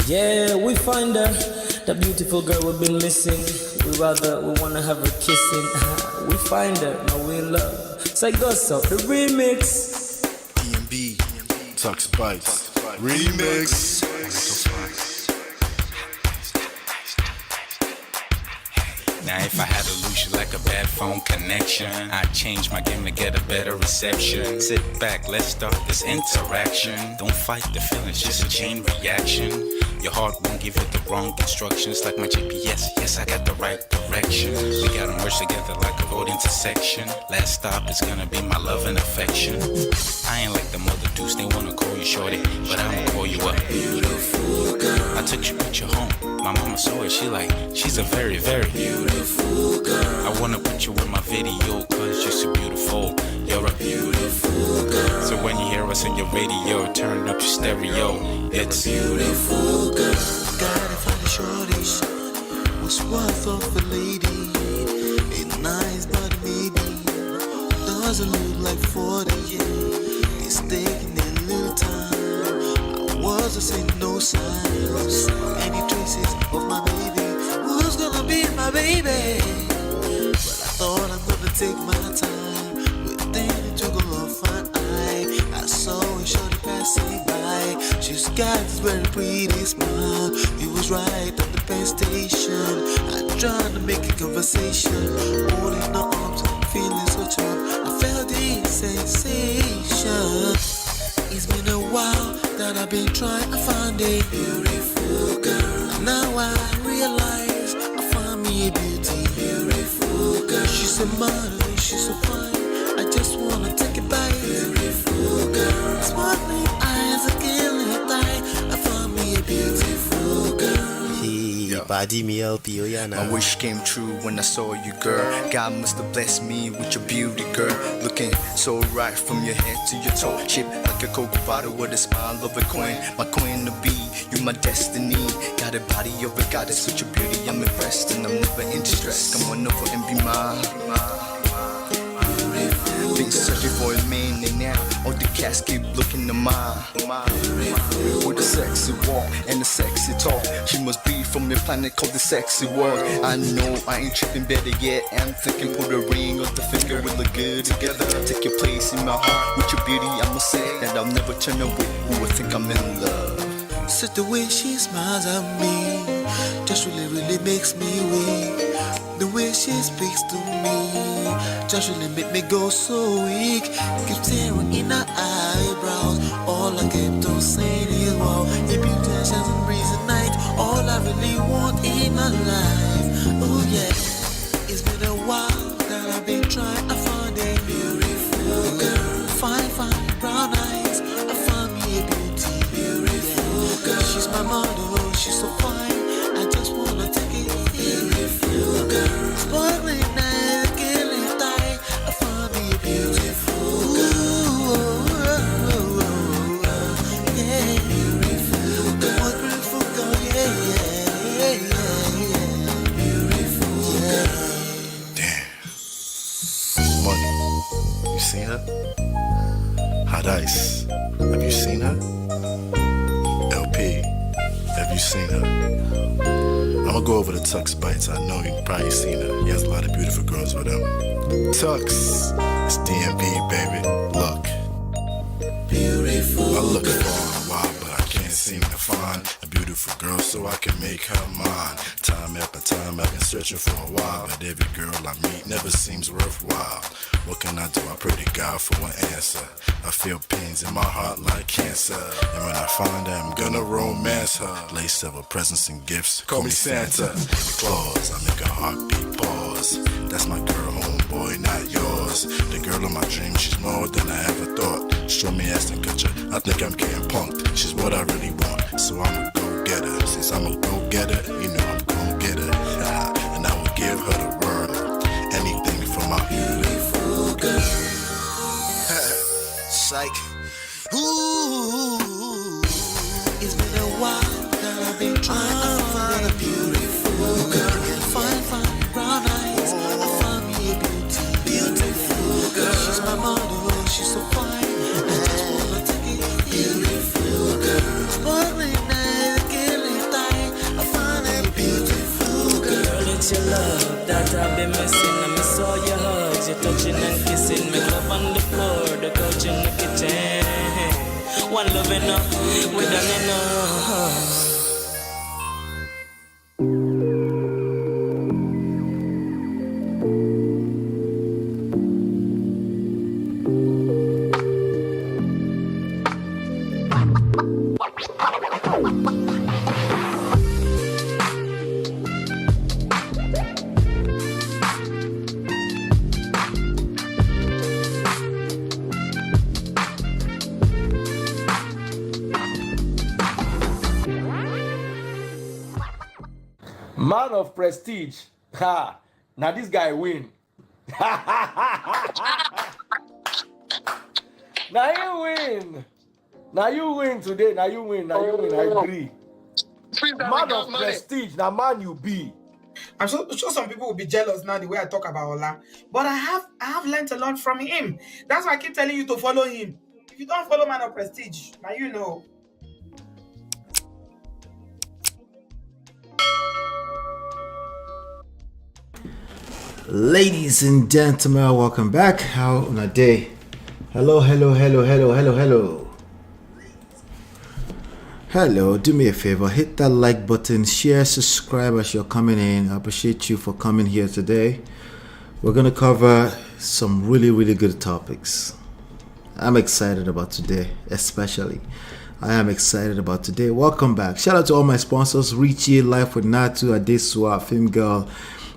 Yeah, we find her, the beautiful girl we've been missing. We wanna have her kissing. We find her, now we in love. Say go so, the remix. DMB, Tux Bites, remix. Now if I had to lose you like a bad phone connection, I'd change my game to get a better reception. Sit back, let's start this interaction. Don't fight the feelings, just a chain reaction. Your heart won't give you the wrong instructions. Like my GPS, yes I got the right direction. We gotta merge together like a road intersection. Last stop is gonna be my love and affection. I ain't like the mother dudes, they wanna call you shorty, but I'ma call you a beautiful girl. I took your picture home, my mama saw it, she's a very, very beautiful girl. I wanna put you in my video, cause you're so beautiful. You're a beautiful girl. So when you hear us in your radio, turn up your stereo. It's beautiful girl. Gotta find a shorty who's worth of a lady. Ain't nice but maybe doesn't look like 40. It's taking a little time. I wasn't seeing no signs, any traces of my baby. Who's gonna be my baby? But I thought I'm gonna take my time with thinking to go off an eye. I saw a shorty passing by. She's got this very pretty smile. It was right at the bus station. I tried to make a conversation, holding her arms, feeling so charmed. I felt this sensation. It's been a while that I've been trying to find a beautiful girl. Now I realize I found me a beautiful girl. She's a model, she's so fine. I just wanna take it by. Beautiful girl, sparkling eyes, a killing eye. I found me a beautiful girl. Body me LP, My wish came true when I saw you, girl. God must have blessed me with your beauty, girl. Looking so right from your head to your toe. Shaped like a Coke bottle with a smile of a queen. My queen to be, you my destiny. Got a body of a goddess with your beauty. I'm impressed and I'm never in distress. Come on over and be mine. Been searching for a man and now all the cats keep looking to mine. With a sexy walk and a sexy talk, she must be from a planet called the sexy world. I know I ain't tripping, better yet I'm thinking put a ring on the finger, we look good together. Take your place in my heart with your beauty. I'ma say that I'll never turn away. Who would think I'm in love? Such the way she smiles at me just really makes me weak. The way she speaks to me just really make me go so weak. Keep staring in her eyebrows. All I kept on saying is wow. If you touch as a breeze at night, all I really want in my life. Oh yeah, it's been a while that I've been trying to find a beautiful girl. Fine brown eyes. I found me a beautiful girl. She's my model, she's so fine. I just wanna take it. Beautiful girl, sparkling eyes, killing tight. I found me a beautiful girl. Yeah, beautiful girl, beautiful girl. Yeah. Beautiful girl. Damn. Money. You seen her? Hot Ice. Have you seen her? LP. Have you seen her? I'ma go over to Tux Bites. I know you've probably seen her. He has a lot of beautiful girls with him. Tux, it's DMV, baby. Look. Beautiful. I look for a while, but I can't seem to find a beautiful girl so I can make her mine. Time after time, I've been searching for a while, but every girl I meet never seems worthwhile. What can I do? I pray to God for an answer. I feel pains in my heart like cancer, and when I find her, I'm gonna romance her. Lace several presents and gifts. Call me Santa Claus. I make a heartbeat pause. That's my girl, homeboy, not yours. The girl of my dreams, she's more than I ever thought. Show me ass and picture. I think I'm getting punked. She's what I really want, so I'ma go get her. Since I'm a go getter, you know I'm gon' get her. And I will give her the world. Anything for my beautiful girl. Psych. Ooh, it's been a while that I've been trying to find a beautiful girl. Fine brown eyes. I found me a beautiful girl. She's my model, she's so fine. I just wanna take it. Beautiful girl, sparkling eyes, killing One love enough, we done enough. Man of prestige. Ha! Now this guy win. Now you win. Now you win today. Now you win. Now you win. I agree. Man of prestige. Now man you be. I'm sure some people will be jealous now the way I talk about Ola. But I have learned a lot from him. That's why I keep telling you to follow him. If you don't follow Man of Prestige, now you know. Ladies and gentlemen, welcome back. How on a day? Hello. Hello, do me a favor, hit that like button, share, subscribe as you're coming in. I appreciate you for coming here today. We're going to cover some really good topics. I'm excited about today, especially. I am excited about today. Welcome back. Shout out to all my sponsors, Richie, Life with Natu, Adesua, Film Girl,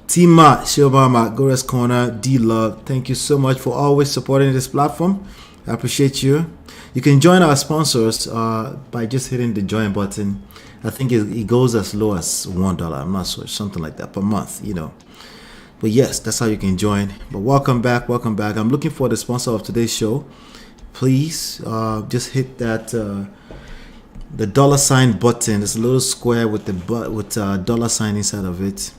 Tima, Shilbama, Gora's Corner, D-Log. Thank you so much for always supporting this platform. I appreciate you. You can join our sponsors by just hitting the join button. I think it goes as low as $1. I'm not sure, something like that per month, you know. But yes, that's how you can join. But welcome back. I'm looking for the sponsor of today's show. Please just hit that the $ button. There's a little square with the $ inside of it.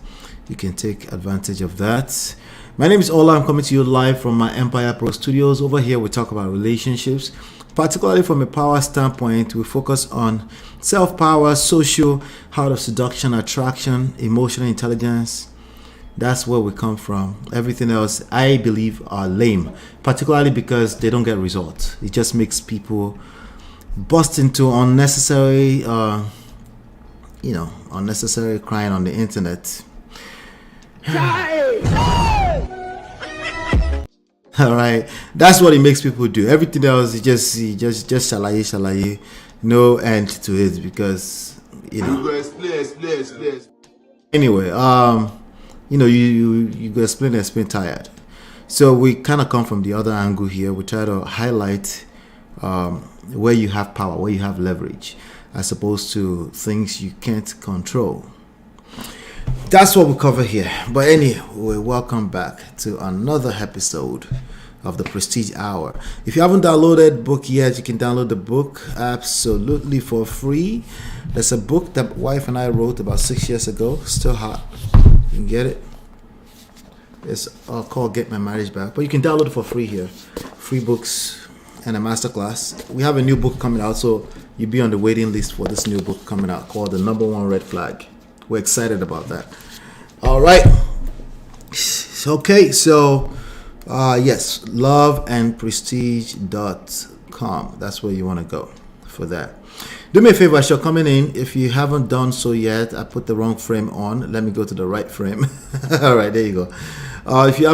You can take advantage of that. My name is Ola. I'm coming to you live from my Empire Pro Studios. Over here, we talk about relationships, particularly from a power standpoint. We focus on self-power, social, heart of seduction, attraction, emotional intelligence. That's where we come from. Everything else, I believe, are lame, particularly because they don't get results. It just makes people bust into unnecessary, unnecessary crying on the internet. All right, that's what it makes people do. Everything else is just shalaye, no end to it, because Anyway, you go explain tired. So we kind of come from the other angle here. We try to highlight where you have power, where you have leverage, as opposed to things you can't control. That's what we cover here. But anyway, welcome back to another episode of the Prestige Hour. If you haven't downloaded the book yet, you can download the book absolutely for free. There's a book that my wife and I wrote about 6 years ago, still hot. You can get it. It's called Get My Marriage Back. But you can download it for free here. Free books and a masterclass. We have a new book coming out, so you'll be on the waiting list for this new book coming out called The Number One Red Flag. We're excited about that. All right. Okay, so yes, loveandprestige.com. That's where you want to go for that. Do me a favor, as you're coming in, if you haven't done so yet, I put the wrong frame on. Let me go to the right frame. All right, there you go. If you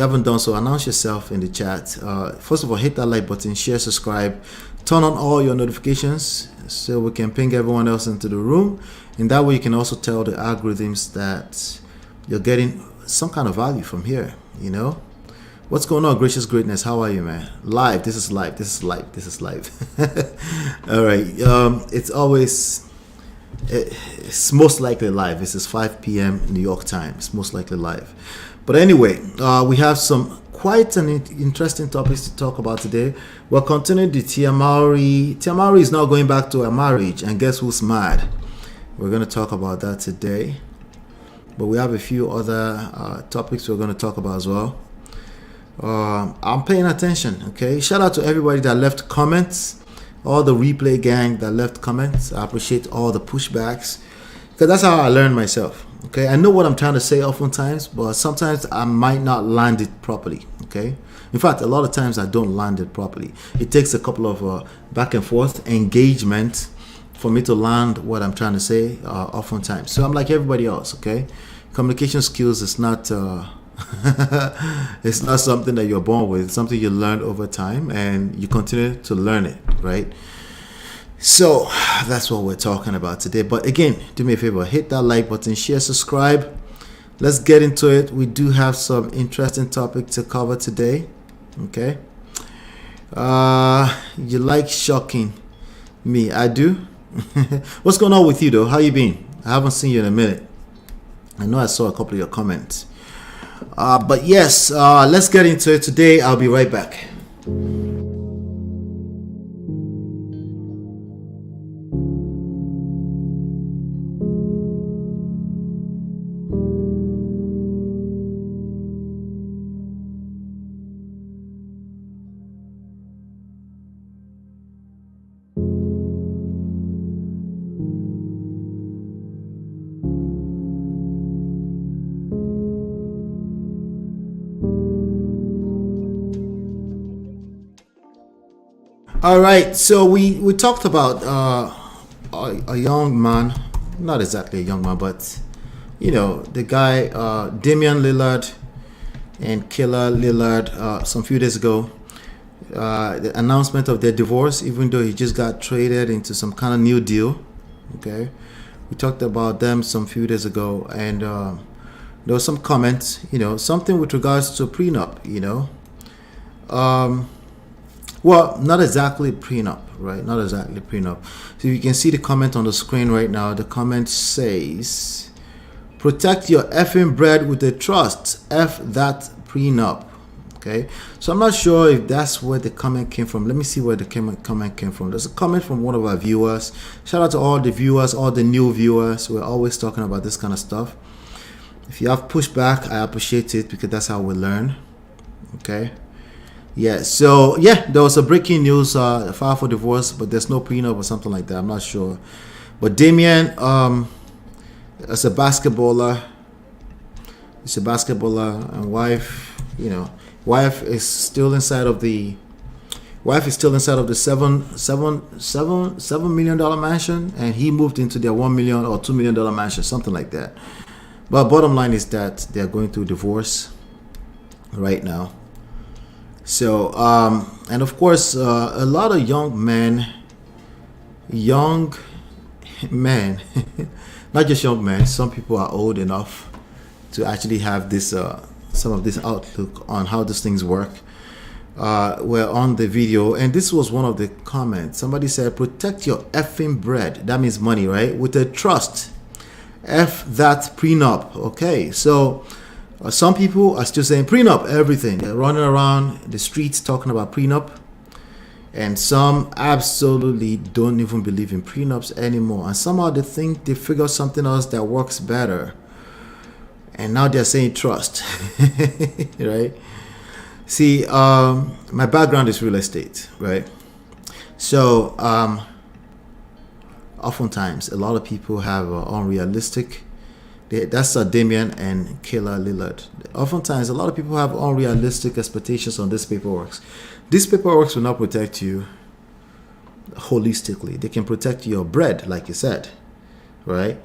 haven't done so, announce yourself in the chat. First of all, hit that like button, share, subscribe, turn on all your notifications so we can ping everyone else into the room. And that way you can also tell the algorithms that you're getting some kind of value from here, you know. What's going on, Gracious Greatness? How are you, man? Live. This is live. All right. It's most likely live. This is 5 p.m. New York time. It's most likely live. But anyway, we have some quite an interesting topics to talk about today. We're continuing the Tia Mowry. Tia Mowry is now going back to her marriage, and guess who's mad? We're going to talk about that today. But we have a few other topics we're going to talk about as well. I'm paying attention, okay? Shout out to everybody that left comments, all the replay gang that left comments. I appreciate all the pushbacks, because that's how I learn myself, okay? I know what I'm trying to say oftentimes, but sometimes I might not land it properly, okay? In fact, a lot of times I don't land it properly. It takes a couple of back and forth engagement for me to land what I'm trying to say oftentimes. So I'm like everybody else, okay? Communication skills is not it's not something that you're born with. It's something you learn over time and you continue to learn it, right? So that's what we're talking about today. But again, do me a favor, hit that like button, share, subscribe. Let's get into it. We do have some interesting topic to cover today. Okay. You like shocking me. I do. What's going on with you though? How you been? I haven't seen you in a minute. I know I saw a couple of your comments. But yes, let's get into it today. I'll be right back. All right, so we talked about a young man, not exactly a young man, but you know, the guy Damian Lillard and Killer Lillard some few days ago. The announcement of their divorce, even though he just got traded into some kind of new deal. Okay, we talked about them some few days ago, and there was some comments, you know, something with regards to prenup, you know. Well, not exactly prenup, right? Not exactly prenup. So you can see the comment on the screen right now. The comment says, protect your effing bread with a trust. F that prenup. Okay. So I'm not sure if that's where the comment came from. Let me see where the comment came from. There's a comment from one of our viewers. Shout out to all the viewers, all the new viewers. We're always talking about this kind of stuff. If you have pushback, I appreciate it because that's how we learn. Okay. Yeah, so yeah, there was a breaking news, file for divorce, but there's no prenup or something like that. I'm not sure. But Damian, as a basketballer, and wife, you know, wife is still inside of the $7 million mansion, and he moved into their $1 million or $2 million mansion, something like that. But bottom line is that they're going through divorce right now. So, and of course, a lot of young men, not just young men, some people are old enough to actually have this, some of this outlook on how these things work. We're on the video, and this was one of the comments. Somebody said, protect your effing bread. That means money, right? With a trust. F that prenup. Okay, so some people are still saying prenup, everything. They're running around the streets talking about prenup. And some absolutely don't even believe in prenups anymore. And somehow they think they figured something else that works better. And now they're saying trust. Right? See, my background is real estate, right? So, oftentimes, a lot of people have unrealistic. That's Damian and Killer Lillard. Oftentimes, a lot of people have unrealistic expectations on this paperwork. This paperwork will not protect you holistically. They can protect your bread, like you said, right?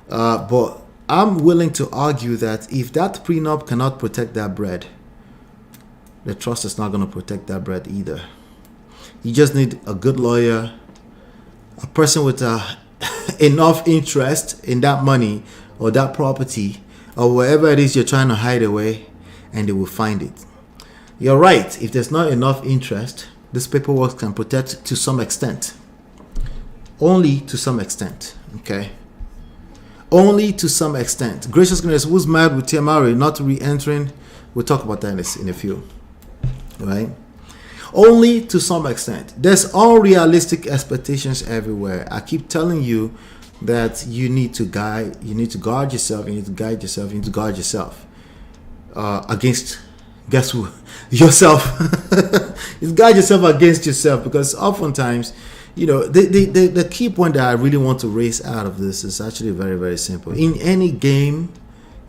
But I'm willing to argue that if that prenup cannot protect that bread, the trust is not going to protect that bread either. You just need a good lawyer, a person with enough interest in that money or that property or wherever it is you're trying to hide away, and they will find it. You're right. If there's not enough interest, this paperwork can protect to some extent. Only to some extent. Okay? Only to some extent. Gracious goodness, who's mad with Mowry not re-entering? We'll talk about that in a few. Right? Only to some extent. There's unrealistic expectations everywhere. I keep telling you that you need to guard yourself, you need to guide yourself, you need to guard yourself against, guess who? Yourself. You guide yourself against yourself, because oftentimes, you know, the key point that I really want to raise out of this is actually very, very simple. In any game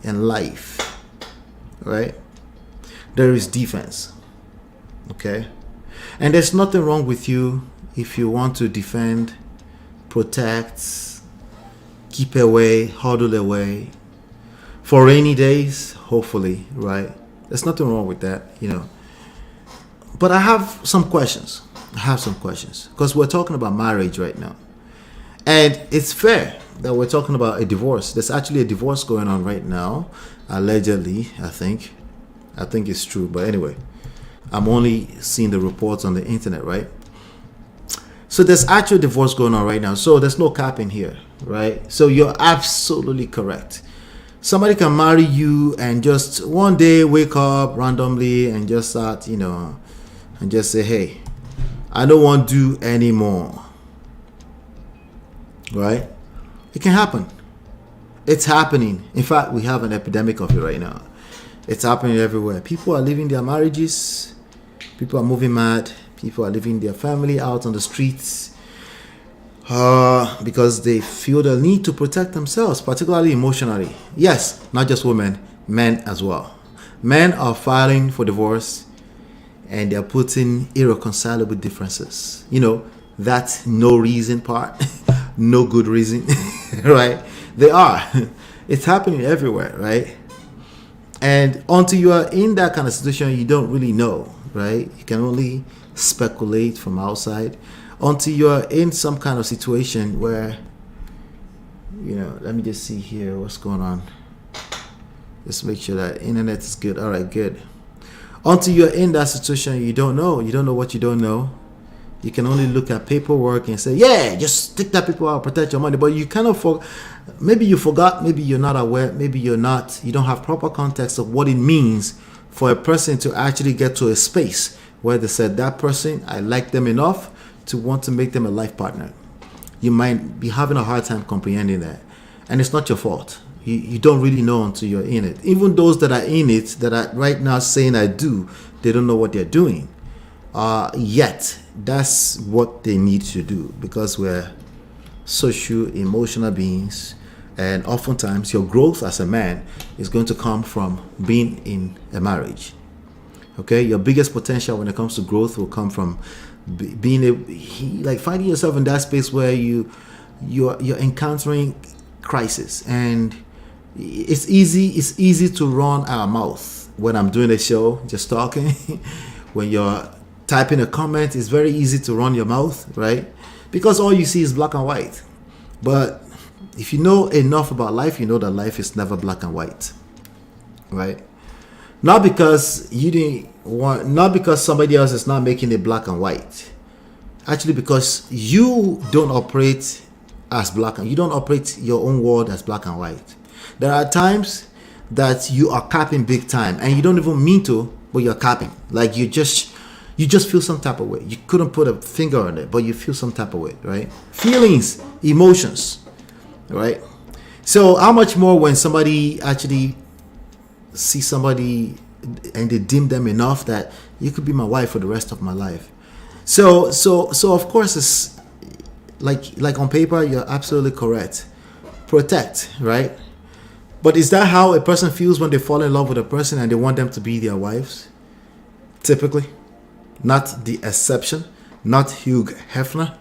in life, right, there is defense. Okay? And there's nothing wrong with you if you want to defend, protect, keep away, huddle away for rainy days, hopefully, right? There's nothing wrong with that, you know. But I have some questions. Because we're talking about marriage right now. And it's fair that we're talking about a divorce. There's actually a divorce going on right now, allegedly, I think. I think it's true, but anyway, I'm only seeing the reports on the internet, right? So there's actual divorce going on right now. So there's no capping here, right? So you're absolutely correct. Somebody can marry you and just one day wake up randomly and just start, you know, and just say, hey, I don't want to do anymore. Right? It can happen. It's happening. In fact, we have an epidemic of it right now. It's happening everywhere. People are leaving their marriages. People are moving mad. People are leaving their family out on the streets because they feel the need to protect themselves, particularly emotionally. Yes, not just women, men as well. Men are filing for divorce and they're putting irreconcilable differences. You know, that no reason part, no good reason, right? They are. It's happening everywhere, right? And until you are in that kind of situation, you don't really know, right? You can only speculate from outside until you are in some kind of situation where, you know, let me just see here what's going on. Just make sure that internet is good. All right, good. Until you're in that situation, you don't know what you don't know. You can only look at paperwork and say, yeah, just take that paper out, protect your money. But you kind of maybe you forgot, maybe you're not aware, maybe you don't have proper context of what it means for a person to actually get to a space where they said, that person, I like them enough to want to make them a life partner. You might be having a hard time comprehending that. And it's not your fault. You don't really know until you're in it. Even those that are in it, that are right now saying I do, they don't know what they're doing. Yet, that's what they need to do, because we're social, emotional beings. And oftentimes, your growth as a man is going to come from being in a marriage. Okay? Your biggest potential when it comes to growth will come from finding yourself in that space where you're encountering crisis. And it's easy to run our mouth when I'm doing a show, just talking. When you're typing a comment, it's very easy to run your mouth, right? Because all you see is black and white. But if you know enough about life, you know that life is never black and white, right? Not because somebody else is not making it black and white. Actually, because you don't operate as black and you don't operate your own world as black and white. There are times that you are capping big time and you don't even mean to, but you're capping. Like you just feel some type of way. You couldn't put a finger on it, but you feel some type of way, right? Feelings, emotions, right? So how much more when somebody actually sees somebody and they deem them enough that you could be my wife for the rest of my life. So of course it's like on paper, you're absolutely correct. Protect, right? But is that how a person feels when they fall in love with a person and they want them to be their wives? Typically. Not the exception. Not Hugh Hefner.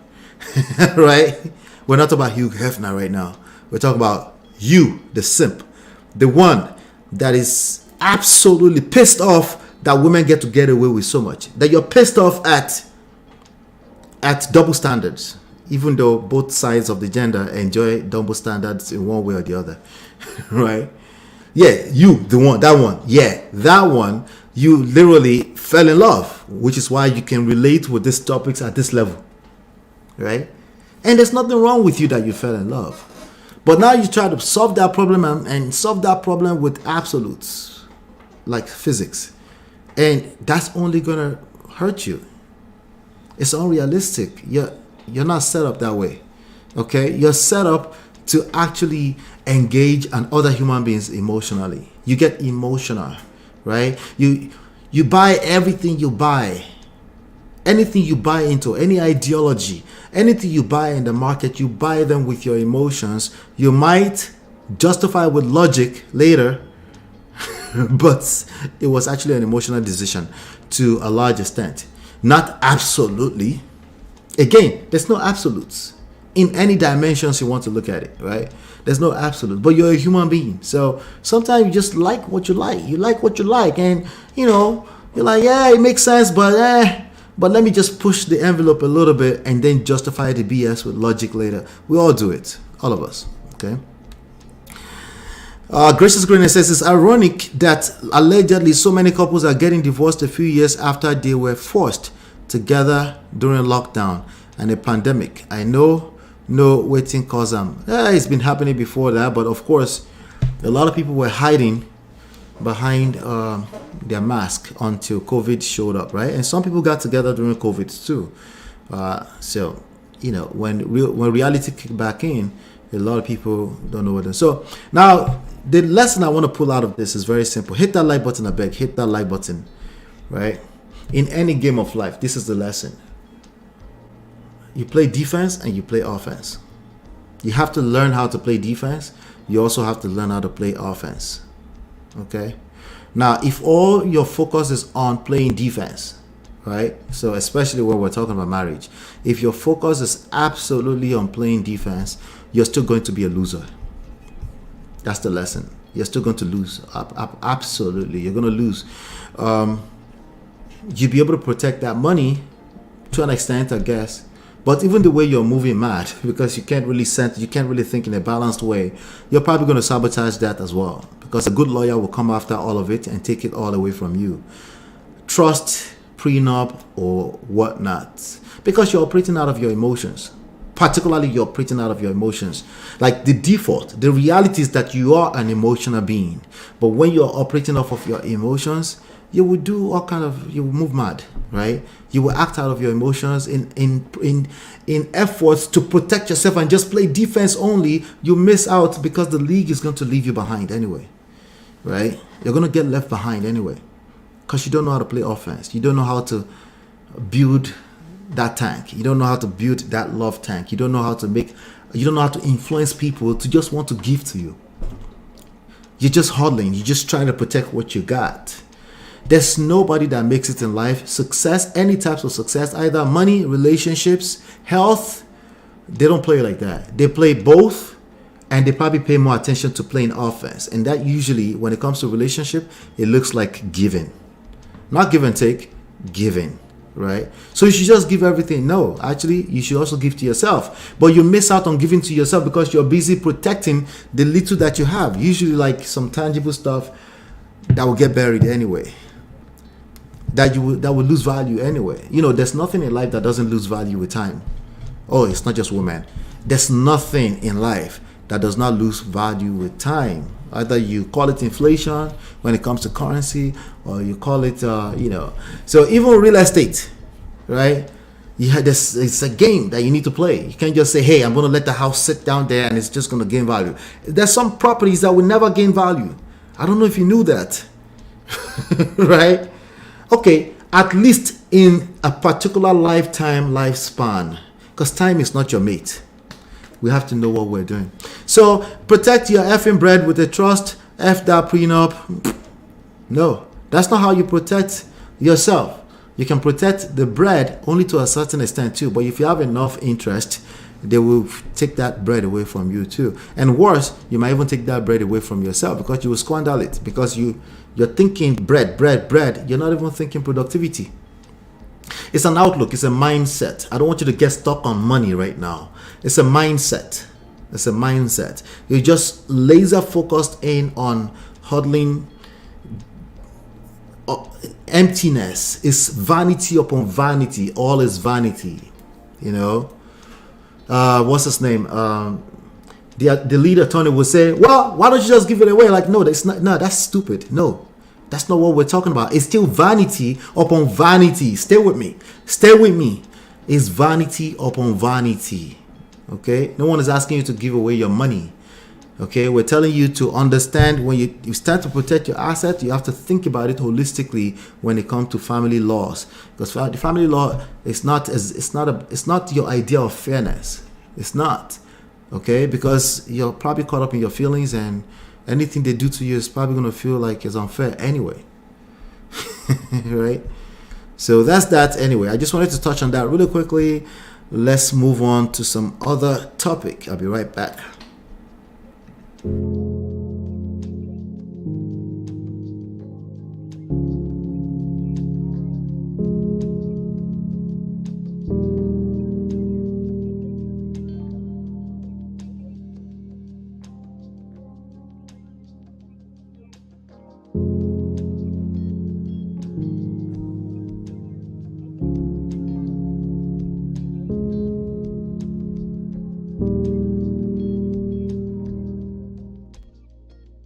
Right? We're not talking about Hugh Hefner right now. We're talking about you, the simp. The one that is absolutely pissed off that women get to get away with so much. That you're pissed off at double standards. Even though both sides of the gender enjoy double standards in one way or the other. Right? Yeah, that one, you literally fell in love, which is why you can relate with these topics at this level. Right? And there's nothing wrong with you that you fell in love. But now you try to solve that problem and solve that problem with absolutes, like physics. And that's only going to hurt you. It's unrealistic. You're not set up that way. Okay? You're set up to actually engage on other human beings emotionally. You get emotional, right? You buy everything you buy. Anything you buy into, any ideology, anything you buy in the market, you buy them with your emotions. You might justify with logic later, but it was actually an emotional decision to a large extent. Not absolutely. Again, there's no absolutes in any dimensions you want to look at it, right? There's no absolute, but you're a human being. So sometimes you just like what you like. You like what you like, and you know, you're like, yeah, it makes sense, but let me just push the envelope a little bit and then justify the BS with logic later. We all do it, all of us, okay? Gracious Green says it's ironic that allegedly so many couples are getting divorced a few years after they were forced together during lockdown and a pandemic. I know no waiting cause them. It's been happening before that, but of course a lot of people were hiding behind their mask until COVID showed up, right? And some people got together during COVID too. So you know, when reality kicked back in, a lot of people don't know what they're. So now the lesson I want to pull out of this is very simple. Hit that like button, I beg. Hit that like button, right? In any game of life, this is the lesson. You play defense and you play offense. You have to learn how to play defense. You also have to learn how to play offense. Okay? Now, if all your focus is on playing defense, right? So especially when we're talking about marriage, if your focus is absolutely on playing defense, you're still going to be a loser. That's the lesson. You're still going to lose. Absolutely. You're going to lose. You'll be able to protect that money to an extent, I guess. But even the way you're moving mad, because you can't really think in a balanced way, you're probably going to sabotage that as well. Because a good lawyer will come after all of it and take it all away from you. Trust, prenup, or whatnot. Because you're operating out of your emotions. Particularly, you're operating out of your emotions. Like the default, the reality is that you are an emotional being. But when you're operating off of your emotions, you will do all kind of, you will move mad, right? You will act out of your emotions in efforts to protect yourself and just play defense only. You miss out because the league is going to leave you behind anyway, right? You're going to get left behind anyway because you don't know how to play offense. You don't know how to build that tank. You don't know how to build that love tank. You don't know how to influence people to just want to give to you. You're just hodling. You're just trying to protect what you got. There's nobody that makes it in life. Success, any types of success, either money, relationships, health, they don't play like that. They play both, and they probably pay more attention to playing offense. And that usually, when it comes to relationship, it looks like giving. Not give and take, giving, right? So you should just give everything. No, actually, you should also give to yourself. But you miss out on giving to yourself because you're busy protecting the little that you have. Usually like some tangible stuff that will get buried anyway. That will lose value anyway. You know, there's nothing in life that doesn't lose value with time. Oh, it's not just women. There's nothing in life that does not lose value with time. Either you call it inflation when it comes to currency, or you call it, So even real estate, right? It's a game that you need to play. You can't just say, hey, I'm going to let the house sit down there and it's just going to gain value. There's some properties that will never gain value. I don't know if you knew that, right? Okay, at least in a particular lifespan, because time is not your mate. We have to know what we're doing. So protect your effing bread with a trust. F that prenup. No, that's not how you protect yourself. You can protect the bread only to a certain extent too. But if you have enough interest, they will take that bread away from you too. And worse, you might even take that bread away from yourself because you will squander it. Because you're thinking bread. You're not even thinking productivity. It's an outlook. It's a mindset. I don't want you to get stuck on money right now. It's a mindset. It's a mindset. You're just laser focused in on huddling. Emptiness is vanity upon vanity. All is vanity. You know. What's his name? The leader Tony will say, "Well, why don't you just give it away?" Like, no, that's not. No, that's stupid. No. That's not what we're talking about. It's still vanity upon vanity. Stay with me. It's vanity upon vanity. Okay? No one is asking you to give away your money. Okay? We're telling you to understand when you start to protect your assets, you have to think about it holistically when it comes to family laws. Because the family law is it's not your idea of fairness. It's not. Okay? Because you're probably caught up in your feelings, and anything they do to you is probably going to feel like it's unfair anyway. Right? So that's that anyway. I just wanted to touch on that really quickly. Let's move on to some other topic. I'll be right back.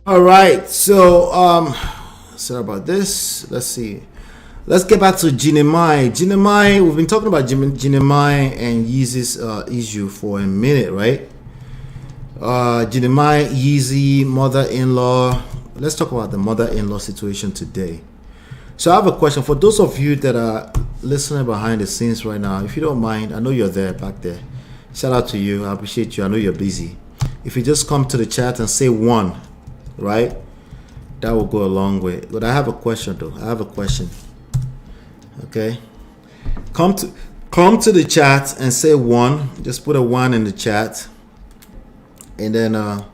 All right, so sorry about this. Let's see. Let's get back to Jinemai. Jinemai, we've been talking about Jinemai and Yeezy's issue for a minute, right? Jinemai, Yeezy, mother-in-law. Let's talk about the mother-in-law situation today. So I have a question for those of you that are listening behind the scenes right now. If you don't mind, I know you're there back there. Shout out to you. I appreciate you. I know you're busy. If you just come to the chat and say one, right, that will go a long way. But I have a question though. I have a question. Okay, come to the chat and say one. Just put a one in the chat, and then I'll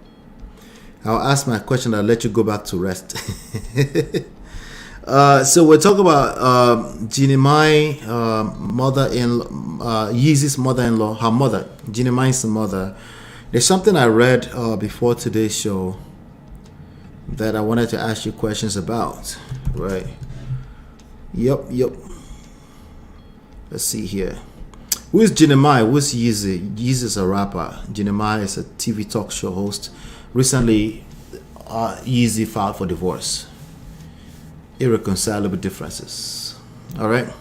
ask my question. I'll let you go back to rest. So we're talking about Jinemai, mother-in-law, Yeezy's mother-in-law, her mother, Jinemai's mother. There's something I read before today's show that I wanted to ask you questions about, right? Yep. Let's see here. Who is Jinemai? Who is Yeezy? Yeezy is a rapper. Jinemai is a TV talk show host. Recently, Yeezy filed for divorce. Irreconcilable differences. All right.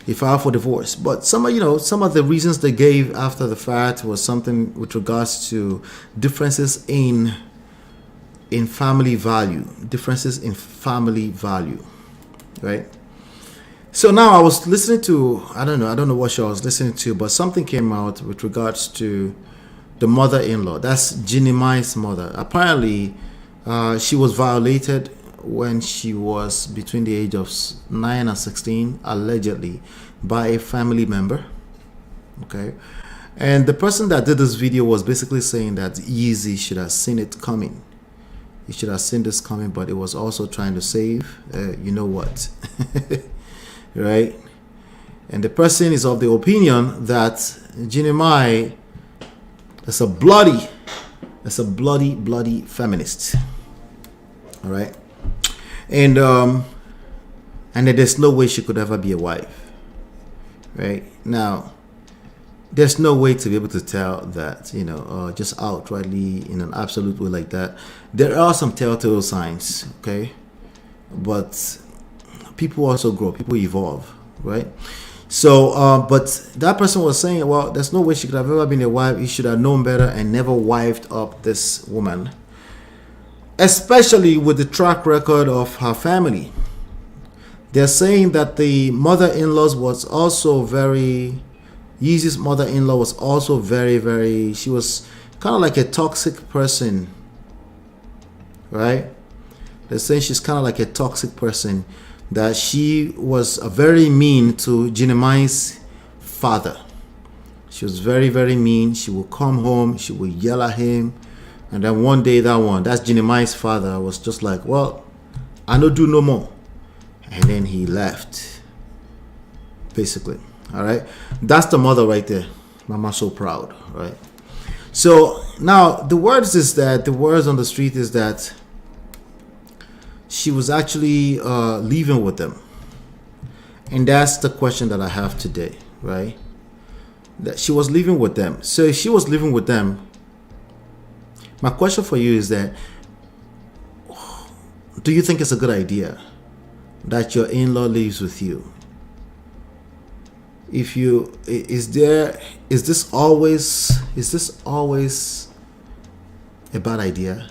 He filed for divorce, but some of the reasons they gave after the fact was something with regards to differences in family value, right? So now I was listening to, I don't know what show I was listening to, but something came out with regards to the mother-in-law. That's Jinemai's mother. Apparently, she was violated when she was between the age of 9 and 16, allegedly, by a family member. Okay. And the person that did this video was basically saying that Yeezy should have seen it coming. He should have seen this coming, but it was also trying to save, you know what, right? And the person is of the opinion that Jinemai is a bloody feminist, all right? And that there's no way she could ever be a wife, right? Now, there's no way to be able to tell that, just outrightly in an absolute way like that. There are some telltale signs, okay? But people also grow, people evolve, right? So, but that person was saying, well, there's no way she could have ever been a wife. He should have known better and never wifed up this woman, especially with the track record of her family. They're saying that the mother-in-law was also Yeezy's mother-in-law was also very, she was kind of like a toxic person, right? They're saying she's kind of like a toxic person, that she was very mean to Jinemai's father. She was very, very mean. She would come home, she would yell at him, and then one day that's Jinemai's father, was just like, well, I don't do no more. And then he left, basically. All right, that's the mother right there. Mama so proud, right? So now the words on the street is that she was actually leaving with them, and that's the question that I have today, right? That she was living with them. So if she was living with them, my question for you is that, do you think it's a good idea that your in-law lives with you? If you, is this always a bad idea?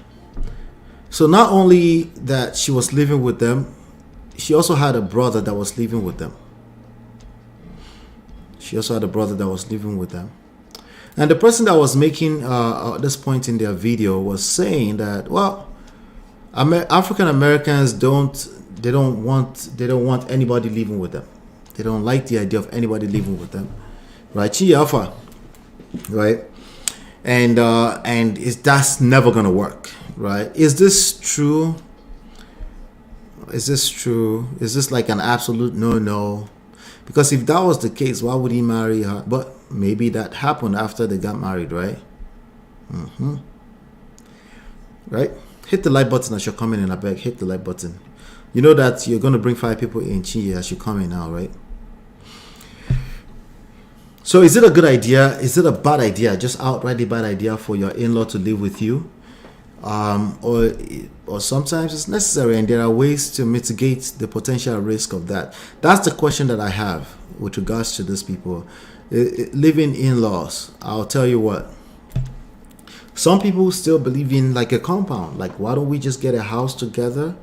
So not only that she was living with them, she also had a brother that was living with them. And the person that was making this point in their video was saying that, well, African Americans don't they don't want anybody living with them. They don't like the idea of anybody living with them, right? Chi Alpha, right? And that's never gonna work, right? Is this true? Is this like an absolute no? Because if that was the case, why would he marry her? But maybe that happened after they got married, right? Right? Hit the like button as you're coming in. I beg, hit the like button. You know that you're going to bring 5 people in Chi as you come in now, right? So is it a good idea? Is it a bad idea? Just outright a bad idea for your in-law to live with you? Or sometimes it's necessary, and there are ways to mitigate the potential risk of that. That's the question that I have with regards to these people. Living in-laws, I'll tell you what. Some people still believe in like a compound. Like, why don't we just get a house together?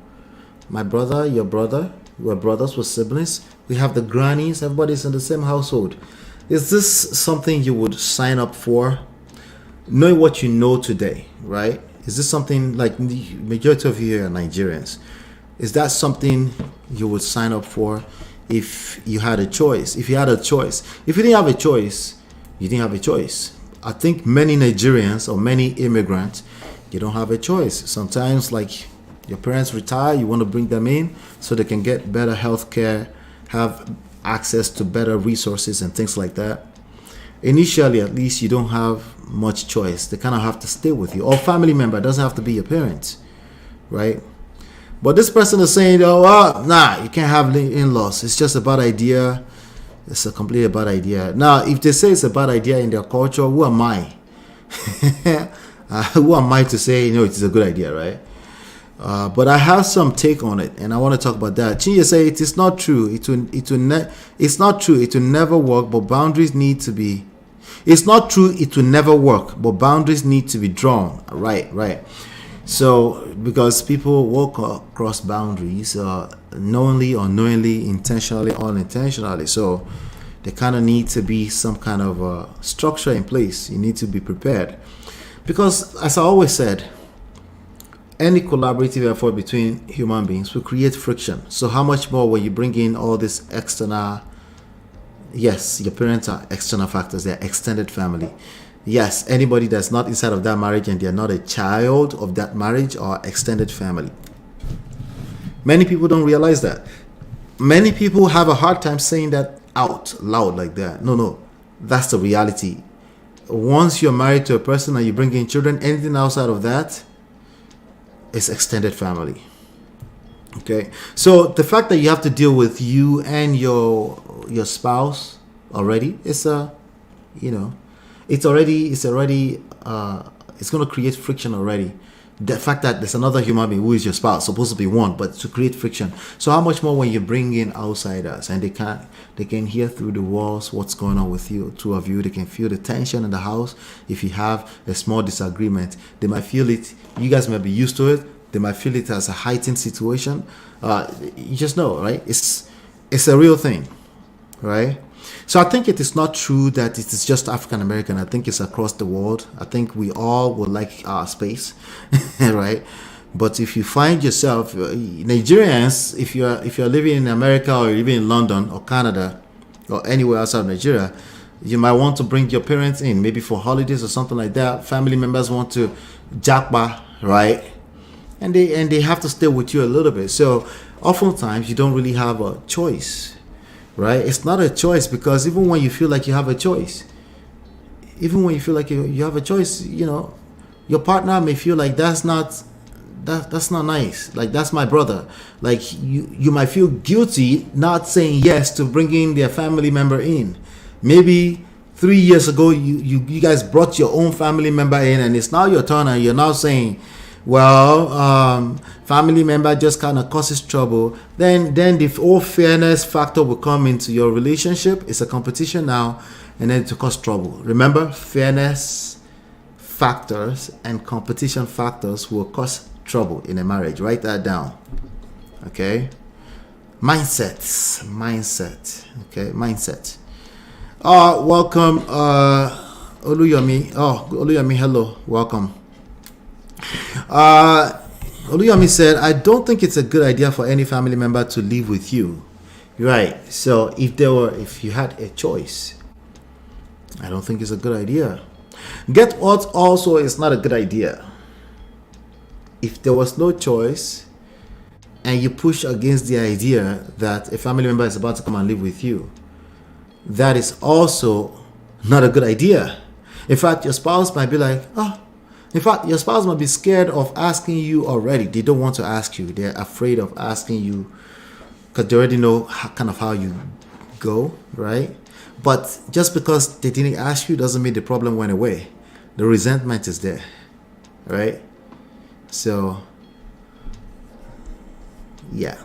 My brother, your brother, we're brothers, we're siblings. We have the grannies, everybody's in the same household. Is this something you would sign up for? Knowing what you know today, right? Is this something, like the majority of you here are Nigerians, is that something you would sign up for if you had a choice? If you had a choice. If you didn't have a choice, you didn't have a choice. I think many Nigerians or many immigrants, you don't have a choice. Sometimes, like, your parents retire, you want to bring them in so they can get better health care, have access to better resources and things like that. Initially, at least, you don't have much choice. They kind of have to stay with you. Or family member, doesn't have to be your parents, right? But this person is saying, oh, well, nah, you can't have in-laws. It's just a bad idea. It's a completely bad idea. Now, if they say it's a bad idea in their culture, who am I? Who am I to say, it's a good idea, right? But I have some take on it, and I want to talk about that. Chinya say it is not true. It's not true. It will never work, but boundaries need to be. It's not true. It will never work, but boundaries need to be drawn. Right. So, because people walk across boundaries, knowingly, unknowingly, intentionally, unintentionally. So, there kind of need to be some kind of structure in place. You need to be prepared, because, as I always said, any collaborative effort between human beings will create friction. So how much more when you bring in all this external, yes, your parents are external factors, they're extended family. Yes, anybody that's not inside of that marriage and they're not a child of that marriage or extended family. Many people don't realize that. Many people have a hard time saying that out loud like that. No, that's the reality. Once you're married to a person and you bring in children, anything outside of that, is extended family. Okay, so the fact that you have to deal with you and your spouse already, it's going to create friction already. The fact that there's another human being who is your spouse, supposed to be one, but to create friction. So how much more when you bring in outsiders and they can hear through the walls what's going on with you, two of you. They can feel the tension in the house. If you have a small disagreement, they might feel it. You guys might be used to it. They might feel it as a heightened situation. You just know, right? It's a real thing, right? So I think it is not true that it is just African American. I think it's across the world. I think we all would like our space, right? But if you find yourself, Nigerians, if you're living in America or living in London or Canada or anywhere outside of Nigeria, you might want to bring your parents in, maybe for holidays or something like that. Family members want to jakba, right? And they have to stay with you a little bit. So oftentimes you don't really have a choice. Right? It's not a choice, because even when you feel like you have a choice, you have a choice, your partner may feel like that's not nice. Like, that's my brother. Like, you might feel guilty not saying yes to bringing their family member in. Maybe 3 years ago, you guys brought your own family member in, and it's now your turn, and you're now saying, well, family member just kind of causes trouble, then the whole fairness factor will come into your relationship. It's a competition now, and then to cause trouble. Remember, fairness factors and competition factors will cause trouble in a marriage. Write that down. Okay? Mindset. Okay, mindset. Welcome, Oluyomi. Oluyomi, hello, welcome. Oluyami said, I don't think it's a good idea for any family member to live with you. Right. So if you had a choice, I don't think it's a good idea. Get what also is not a good idea. If there was no choice and you push against the idea that a family member is about to come and live with you, that is also not a good idea. In fact, your spouse might be like, your spouse might be scared of asking you already. They don't want to ask you. They're afraid of asking you because they already know how you go, right? But just because they didn't ask you doesn't mean the problem went away. The resentment is there, right? So, yeah.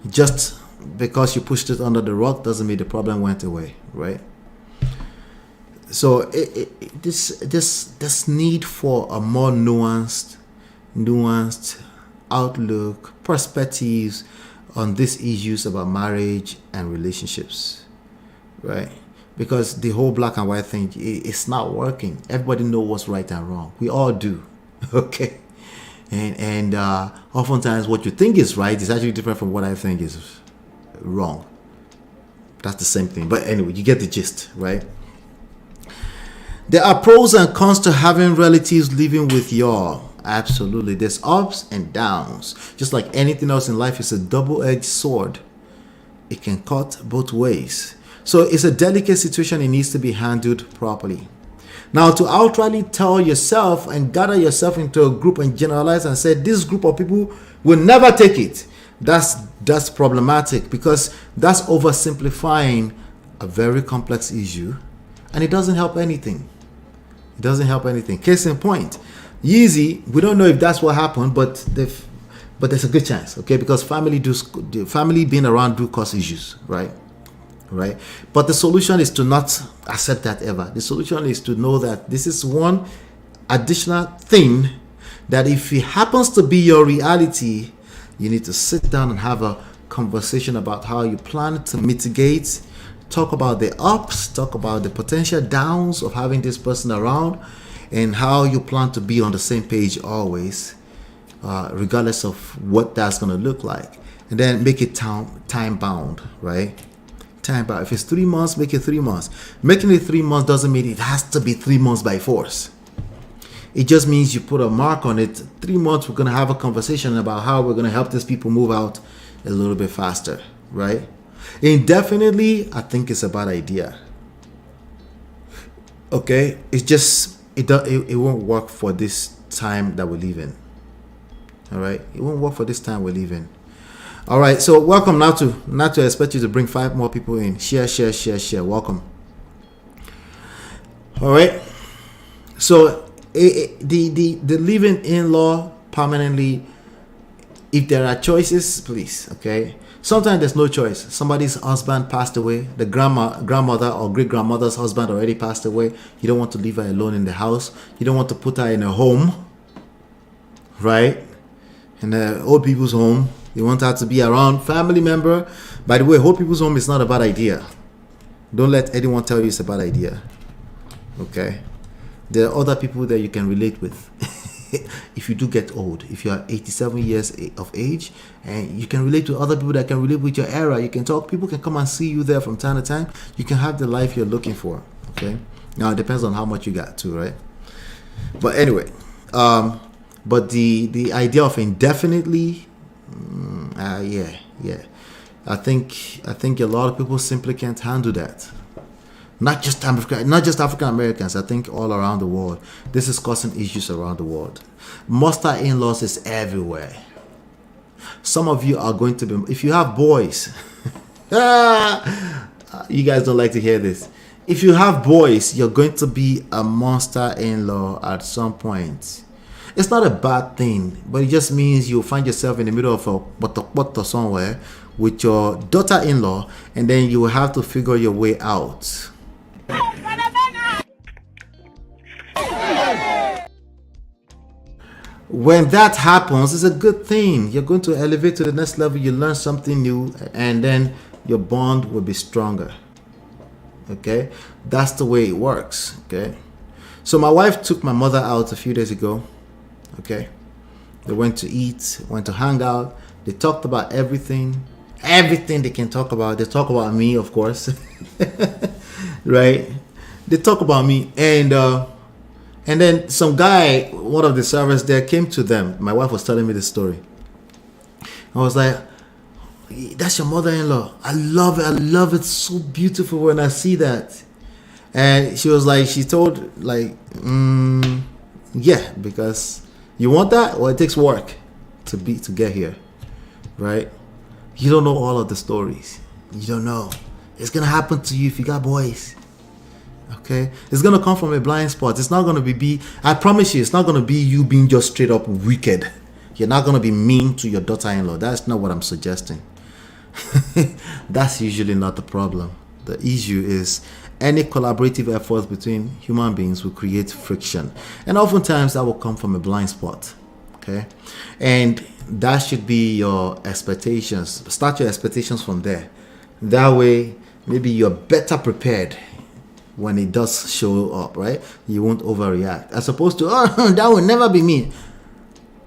Just because you pushed it under the rug doesn't mean the problem went away, right? So this need for a more nuanced outlook, perspectives on these issues about marriage and relationships, right? Because the whole black and white thing, it's not working. Everybody knows what's right and wrong. We all do, okay? And oftentimes what you think is right is actually different from what I think is wrong. That's the same thing. But anyway, you get the gist, right? There are pros and cons to having relatives living with y'all. Absolutely. There's ups and downs. Just like anything else in life, it's a double-edged sword. It can cut both ways. So it's a delicate situation. It needs to be handled properly. Now, to outrightly tell yourself and gather yourself into a group and generalize and say this group of people will never take it, that's problematic, because that's oversimplifying a very complex issue, and it doesn't help anything. It doesn't help anything. Case in point, Yeezy, we don't know if that's what happened, but there's a good chance, okay? Because family being around do cause issues, right? But the solution is to not accept that ever. The solution is to know that this is one additional thing that if it happens to be your reality, you need to sit down and have a conversation about how you plan to mitigate. Talk about the ups, talk about the potential downs of having this person around, and how you plan to be on the same page always, regardless of what that's going to look like. And then make it time bound, right? Time bound. If it's 3 months, make it 3 months. Making it 3 months doesn't mean it has to be 3 months by force. It just means you put a mark on it. 3 months, we're going to have a conversation about how we're going to help these people move out a little bit faster, right? Indefinitely, I think it's a bad idea. Okay, it's just it won't work for this time that we live in. All right, it won't work for this time we live in. All right, so welcome. Not to expect you to bring 5 more people in. Share. Welcome. All right, so the living in-law permanently, if there are choices, please, okay. Sometimes there's no choice. Somebody's husband passed away. The grandmother or great-grandmother's husband already passed away. You don't want to leave her alone in the house. You don't want to put her in a home, right? In the old people's home. You want her to be around family member. By the way, old people's home is not a bad idea. Don't let anyone tell you it's a bad idea. Okay? There are other people that you can relate with. If you do get old, if you are 87 years of age, and you can relate to other people that can relate with your era, you can talk, people can come and see you there from time to time. You can have the life you're looking for, okay? Now, it depends on how much you got too, right? But anyway, but the idea of indefinitely, yeah. I think a lot of people simply can't handle that. Not just African Americans. I think all around the world, this is causing issues around the world. Monster in-laws is everywhere. Some of you are going to be, if you have boys, you guys don't like to hear this. If you have boys, you're going to be a monster in-law at some point. It's not a bad thing, but it just means you'll find yourself in the middle of a boto somewhere with your daughter-in-law, and then you will have to figure your way out. When that happens, it's a good thing. You're going to elevate to the next level. You learn something new, and then your bond will be stronger. Okay, that's the way it works. Okay, so my wife took my mother out a few days ago. Okay, They went to eat, went to hang out. They talked about everything they can talk about. They talk about me, of course. Right? They talk about me, and then some guy, one of the servers there, came to them. My wife was telling me the story. I was like, that's your mother-in-law. I love it. I love it. So beautiful when I see that. And she was like, she told, like, yeah, because you want that? Well, it takes work to get here, right? You don't know all of the stories. You don't know. It's going to happen to you if you got boys. Okay? It's going to come from a blind spot. It's not going to be, I promise you, it's not going to be you being just straight up wicked. You're not going to be mean to your daughter-in-law. That's not what I'm suggesting. That's usually not the problem. The issue is any collaborative efforts between human beings will create friction. And oftentimes that will come from a blind spot. Okay? And that should be your expectations. Start your expectations from there. That way, maybe you're better prepared when it does show up, right? You won't overreact. As opposed to, oh, that will never be me.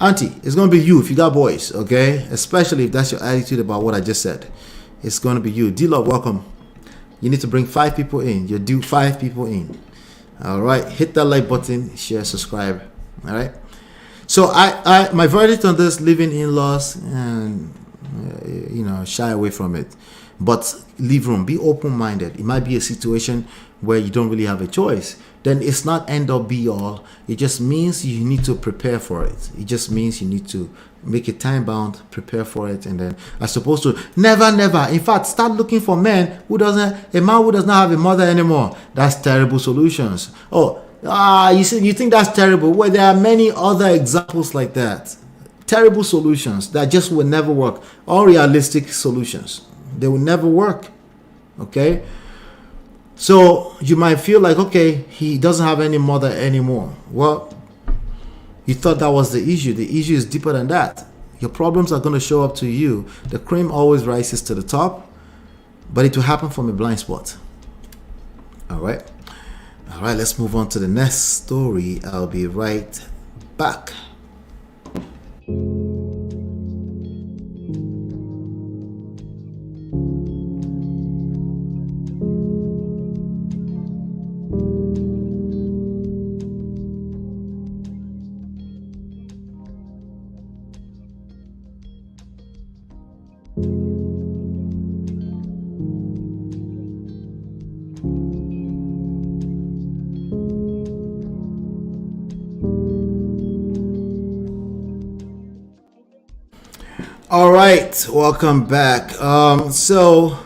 Auntie, it's going to be you if you got boys, okay? Especially if that's your attitude about what I just said. It's going to be you. D-Love, welcome. You need to bring 5 people in. You do 5 people in. All right. Hit that like button, share, subscribe. All right. So my verdict on this, living in-laws, and shy away from it. But leave room. Be open-minded. It might be a situation where you don't really have a choice. Then it's not end all be all. It just means you need to prepare for it. It just means you need to make it time bound, prepare for it, and then as opposed to never. In fact, start looking for a man who does not have a mother anymore. That's terrible solutions. You think that's terrible? Well, there are many other examples like that. Terrible solutions that just will never work. Unrealistic solutions. They will never work. Okay? So you might feel like, okay, he doesn't have any mother anymore. Well, you thought that was the issue. The issue is deeper than that. Your problems are going to show up to you. The cream always rises to the top, but it will happen from a blind spot. All right, let's move on to the next story. I'll be right back. All right, welcome back. So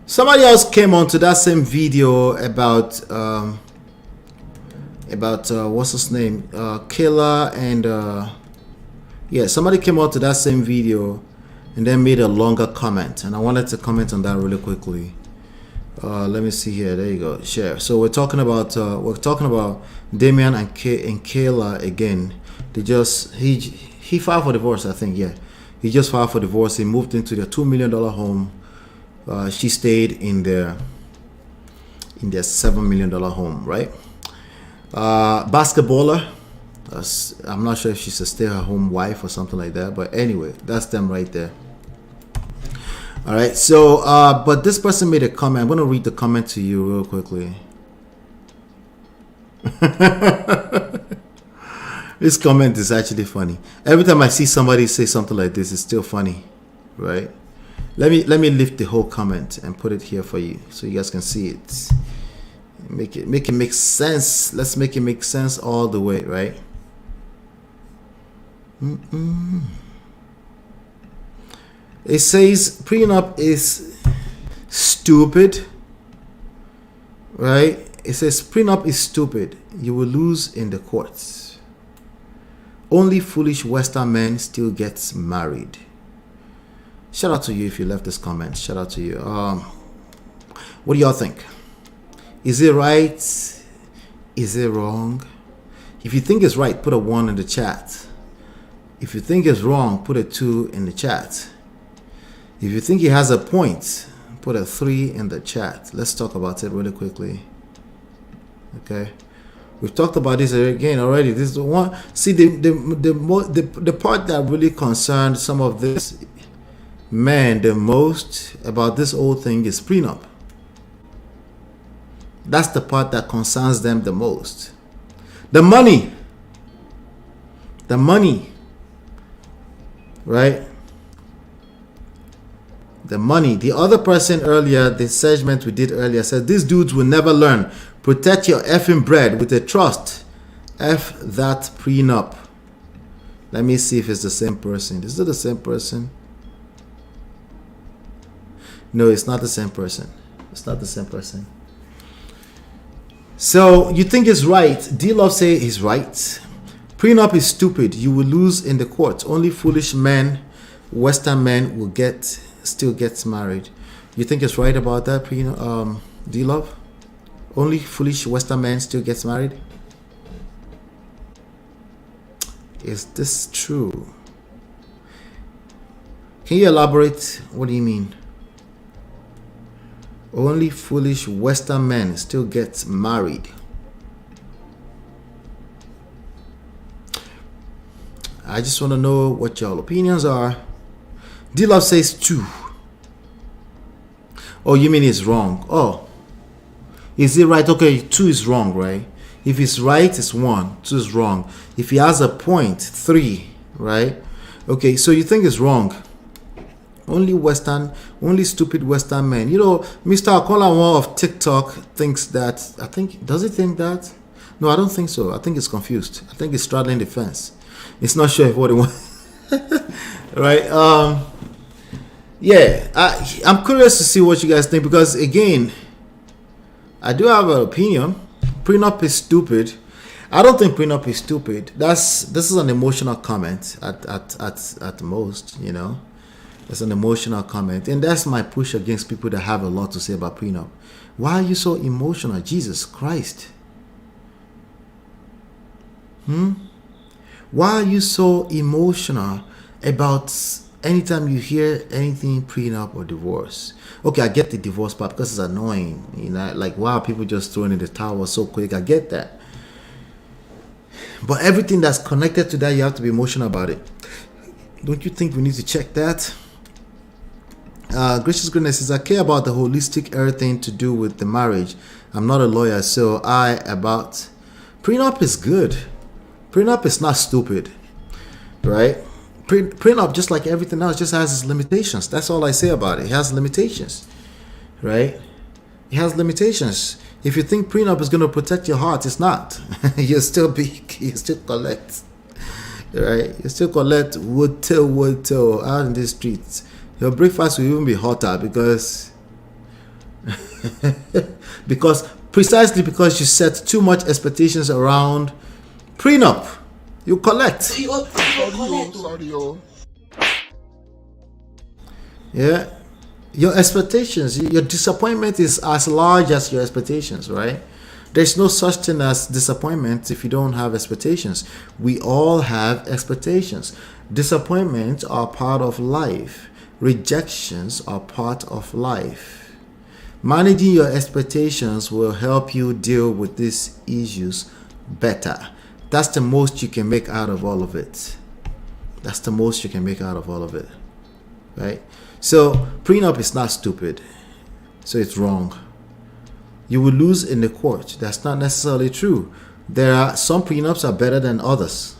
somebody else came onto that same video about what's his name, Kayla, and somebody came onto that same video and then made a longer comment, and I wanted to comment on that really quickly. Let me see here. There you go. Share. So we're talking about Damian and Kayla again. He filed for divorce, I think. Yeah. He just filed for divorce. He moved into their $2 million home. She stayed in their $7 million home, right? Basketballer. I'm not sure if she's a stay-at-home wife or something like that. But anyway, that's them right there. All right. So, but this person made a comment. I'm going to read the comment to you real quickly. This comment is actually funny. Every time I see somebody say something like this, it's still funny, right? Let me lift the whole comment and put it here for you so you guys can see it. Make it make sense. Let's make it make sense all the way, right? It says prenup is stupid, right? It says prenup is stupid. You will lose in the courts. Only foolish Western men still gets married. Shout out to you if you left this comment. Shout out to you. What do y'all think? Is it right? Is it wrong? If you think it's right, put a 1 in the chat. If you think it's wrong, put a 2 in the chat. If you think he has a point, put a 3 in the chat. Let's talk about it really quickly. Okay. We've talked about this again already. This is the one. See, the part that really concerned some of this men the most about this whole thing is prenup. That's the part that concerns them the most. The money. The money. Right? The money. The other person earlier, the segment we did earlier, said these dudes will never learn. Protect your effing bread with a trust. F that prenup. Let me see if it's the same person. Is it the same person? No, it's not the same person. It's not the same person. So you think it's right? D-Love say he's right. Prenup is stupid. You will lose in the court. Only foolish men, Western men, will still get married. You think it's right about that, D-Love? Only foolish Western men still gets married? Is this true? Can you elaborate? What do you mean? Only foolish Western men still get married. I just want to know what your opinions are. D-Love says 2. Oh, you mean it's wrong? Oh. Is it right? Okay, 2 is wrong, right? If it's right, it's 1. 2 is wrong. If he has a point, 3, right? Okay, so you think it's wrong. Only stupid Western men. You know, Mr. Akolawa of TikTok thinks that, does he think that? No, I don't think so. I think he's confused. I think he's straddling the fence. It's not sure what he wants. Right? Yeah, I'm curious to see what you guys think, because again, I do have an opinion. Prenup is stupid. I don't think prenup is stupid. This is an emotional comment at most, you know. It's an emotional comment, and that's my push against people that have a lot to say about prenup. Why are you so emotional? Jesus Christ. Why are you so emotional about anytime you hear anything prenup or divorce? Okay, I get the divorce part because it's annoying. You know, like, wow, people just throwing in the towel so quick. I get that. But everything that's connected to that, you have to be emotional about it. Don't you think we need to check that? Gracious Goodness says, I care about the holistic everything to do with the marriage. I'm not a lawyer, so prenup is good. Prenup is not stupid, right? Prenup, just like everything else, just has its limitations. That's all I say about it. It has limitations, right? It has limitations. If you think prenup is going to protect your heart, it's not. You still collect, right? You still collect wood till out in the streets. Your breakfast will even be hotter because precisely because you set too much expectations around prenup. You collect. Yeah. Your expectations, your disappointment is as large as your expectations, right? There's no such thing as disappointment if you don't have expectations. We all have expectations. Disappointments are part of life. Rejections are part of life. Managing your expectations will help you deal with these issues better. That's the most you can make out of all of it. That's the most you can make out of all of it, right? So prenup is not stupid, so it's wrong. You will lose in the court. That's not necessarily true. There are some prenups are better than others.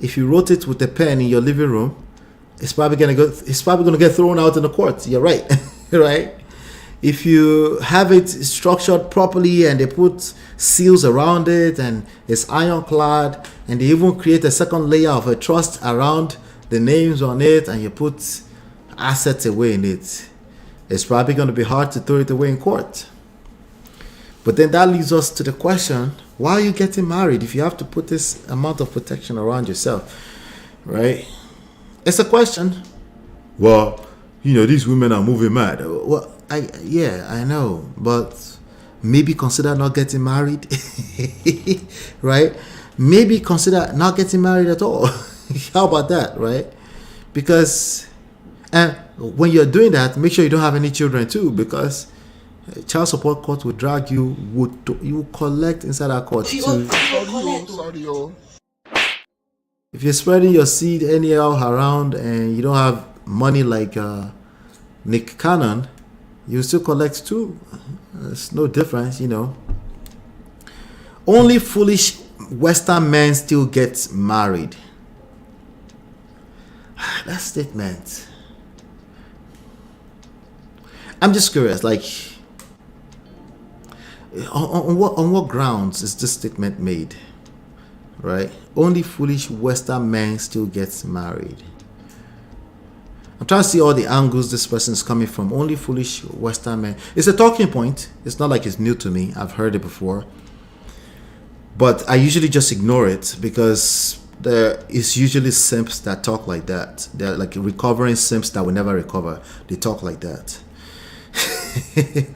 If you wrote it with a pen in your living room, it's probably gonna get thrown out in the court. You're right, right? If you have it structured properly and they put seals around it and it's ironclad and they even create a second layer of a trust around the names on it and you put assets away in it, it's probably going to be hard to throw it away in court. But then that leads us to the question, why are you getting married if you have to put this amount of protection around yourself, right? It's a question. Well, you know, these women are moving mad. Well, I know, but maybe consider not getting married, right? Maybe consider not getting married at all. How about that, right? Because, and when you're doing that, make sure you don't have any children too, because child support court will drag you, you will collect inside that court too. If you're spreading your seed anyhow around and you don't have money like Nick Cannon, you still collect too. There's no difference, you know. Only foolish Western men still get married. That statement. I'm just curious, like, on what grounds is this statement made? Right? Only foolish Western men still get married. I'm trying to see all the angles this person is coming from. Only foolish Western men. It's a talking point. It's not like it's new to me. I've heard it before. But I usually just ignore it because there is usually simps that talk like that. They're like recovering simps that will never recover. They talk like that.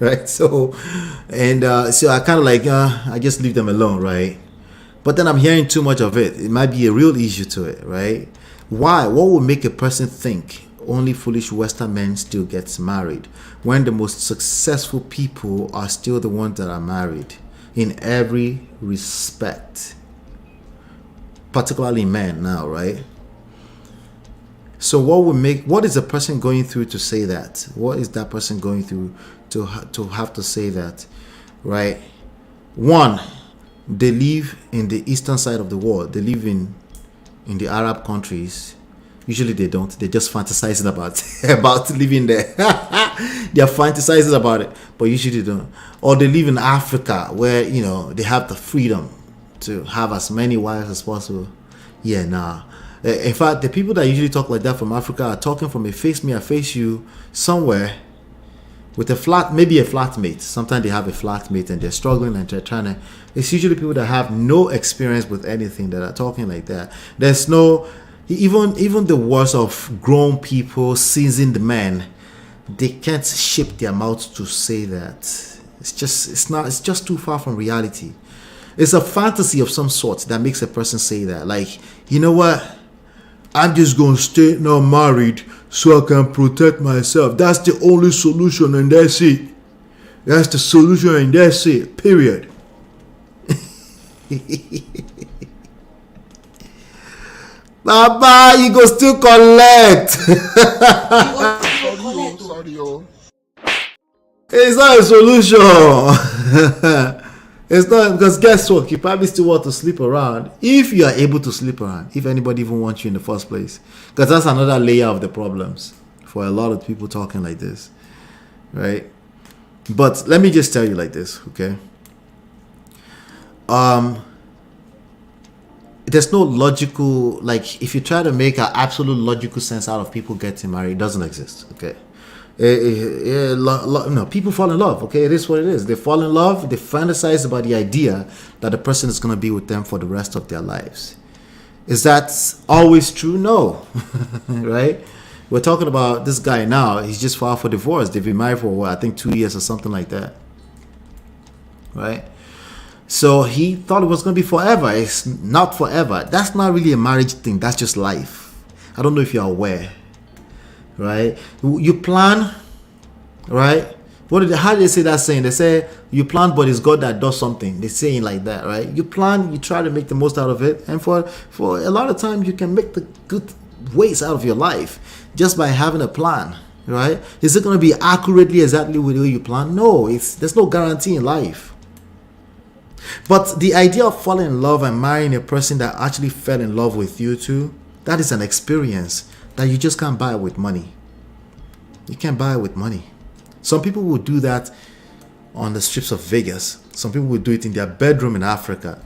Right? So I kind of like, I just leave them alone, right? But then I'm hearing too much of it. It might be a real issue to it, right? Why? What would make a person think only foolish Western men still gets married when the most successful people are still the ones that are married in every respect? Particularly men now, right? So what is a person going through to say that? What is that person going through to have to say that, right? One, they live in the eastern side of the world. They live in the Arab countries. Usually they don't. They're just fantasizing about living there. They're fantasizing about it, but usually they don't. Or they live in Africa where, you know, they have the freedom to have as many wives as possible. Yeah, nah. In fact, the people that usually talk like that from Africa are talking from a face me, I face you somewhere with maybe a flatmate. Sometimes they have a flatmate and they're struggling and they're trying to. It's usually people that have no experience with anything that are talking like that. There's no, even the worst of grown people, seasoned men, they can't shape their mouths to say that. It's just too far from reality. It's a fantasy of some sort that makes a person say that. Like, you know what? I'm just going to stay not married so I can protect myself. That's the only solution and that's it. That's the solution and that's it. Period. Baba, you go still collect. It's not a solution. It's not, because guess what? You probably still want to sleep around if you are able to sleep around, if anybody even wants you in the first place. Because that's another layer of the problems for a lot of people talking like this, right? But let me just tell you like this, okay? There's no logical, like, if you try to make an absolute logical sense out of people getting married, it doesn't exist, okay? No, people fall in love, okay? It is what it is. They fall in love, they fantasize about the idea that the person is going to be with them for the rest of their lives. Is that always true? No. Right? We're talking about this guy now. He's just filed for divorce. They've been married for, I think 2 years or something like that. Right? So he thought it was going to be forever. It's not forever. That's not really a marriage thing. That's just life. I don't know if you're aware. Right? You plan, right? How do they say that saying? They say you plan, but it's God that does something. They're saying like that, right? You plan, you try to make the most out of it, and for a lot of times you can make the good ways out of your life just by having a plan, right? Is it going to be accurately exactly with the way you plan? No, there's no guarantee in life. But the idea of falling in love and marrying a person that actually fell in love with you too, that is an experience that you just can't buy with money. You can't buy it with money. Some people will do that on the streets of Vegas. Some people will do it in their bedroom in Africa.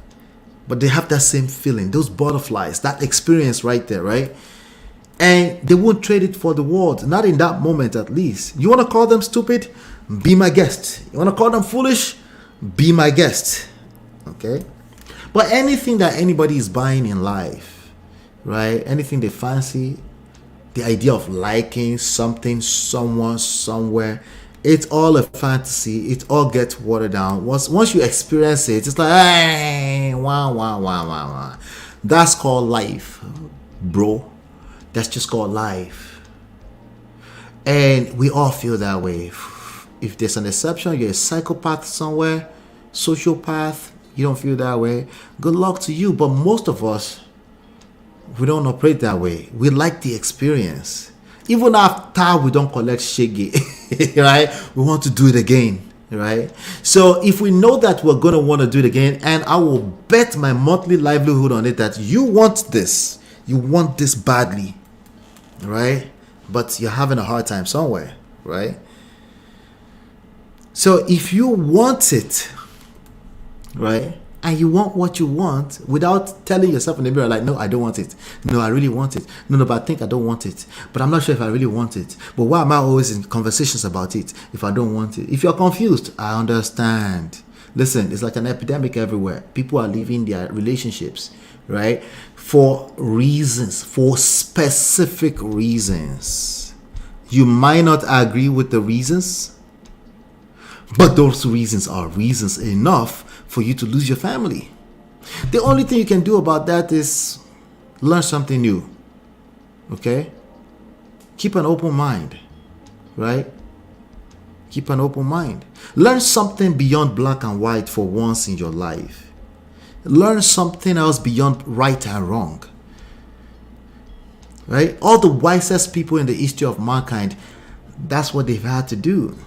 But they have that same feeling, those butterflies, that experience right there, right? And they won't trade it for the world, not in that moment at least. You want to call them stupid? Be my guest. You want to call them foolish? Be my guest. Okay? But anything that anybody is buying in life, right? Anything they fancy, the idea of liking something, someone, somewhere, it's all a fantasy. It all gets watered down. Once you experience it, it's like, hey, wah. That's called life, bro. That's just called life. And we all feel that way. if there's an exception, you're a psychopath somewhere, sociopath, you don't feel that way, good luck to you. But most of us, we don't operate that way. We like the experience. Even after we don't collect shaggy, right? We want to do it again, right? So if we know that we're going to want to do it again, and I will bet my monthly livelihood on it that you want this badly, right? But you're having a hard time somewhere, right? So if you want it, right, and you want what you want without telling yourself in the mirror, like, no, I don't want it. No, I really want it. No, but I think I don't want it. But I'm not sure if I really want it. But why am I always in conversations about it if I don't want it? If you're confused, I understand. Listen, it's like an epidemic everywhere. People are leaving their relationships, right, for reasons, for specific reasons. You might not agree with the reasons, but those reasons are reasons enough for you to lose your family. The only thing you can do about that is learn something new. Okay? Keep an open mind. Right? Keep an open mind. Learn something beyond black and white for once in your life. Learn something else beyond right and wrong. Right? All the wisest people in the history of mankind, that's what they've had to do.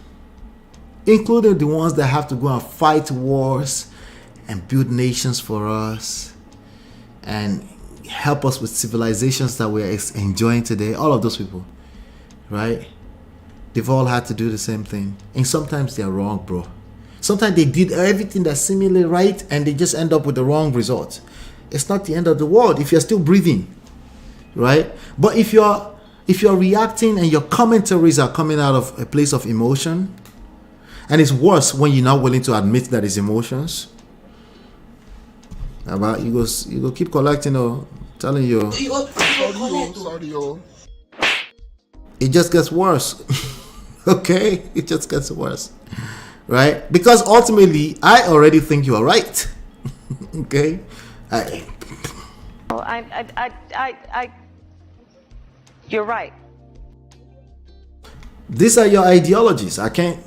Including the ones that have to go and fight wars and build nations for us and help us with civilizations that we're enjoying today. All of those people, right? They've all had to do the same thing. And sometimes they're wrong, bro. Sometimes they did everything that's seemingly right and they just end up with the wrong result. It's not the end of the world if you're still breathing, right? But if you're reacting and your commentaries are coming out of a place of emotion, and it's worse when you're not willing to admit that it's emotions. About you go keep collecting or telling you. It just gets worse. Okay? It just gets worse. Right? Because ultimately, I already think you are right. Okay? You're right. These are your ideologies. I can't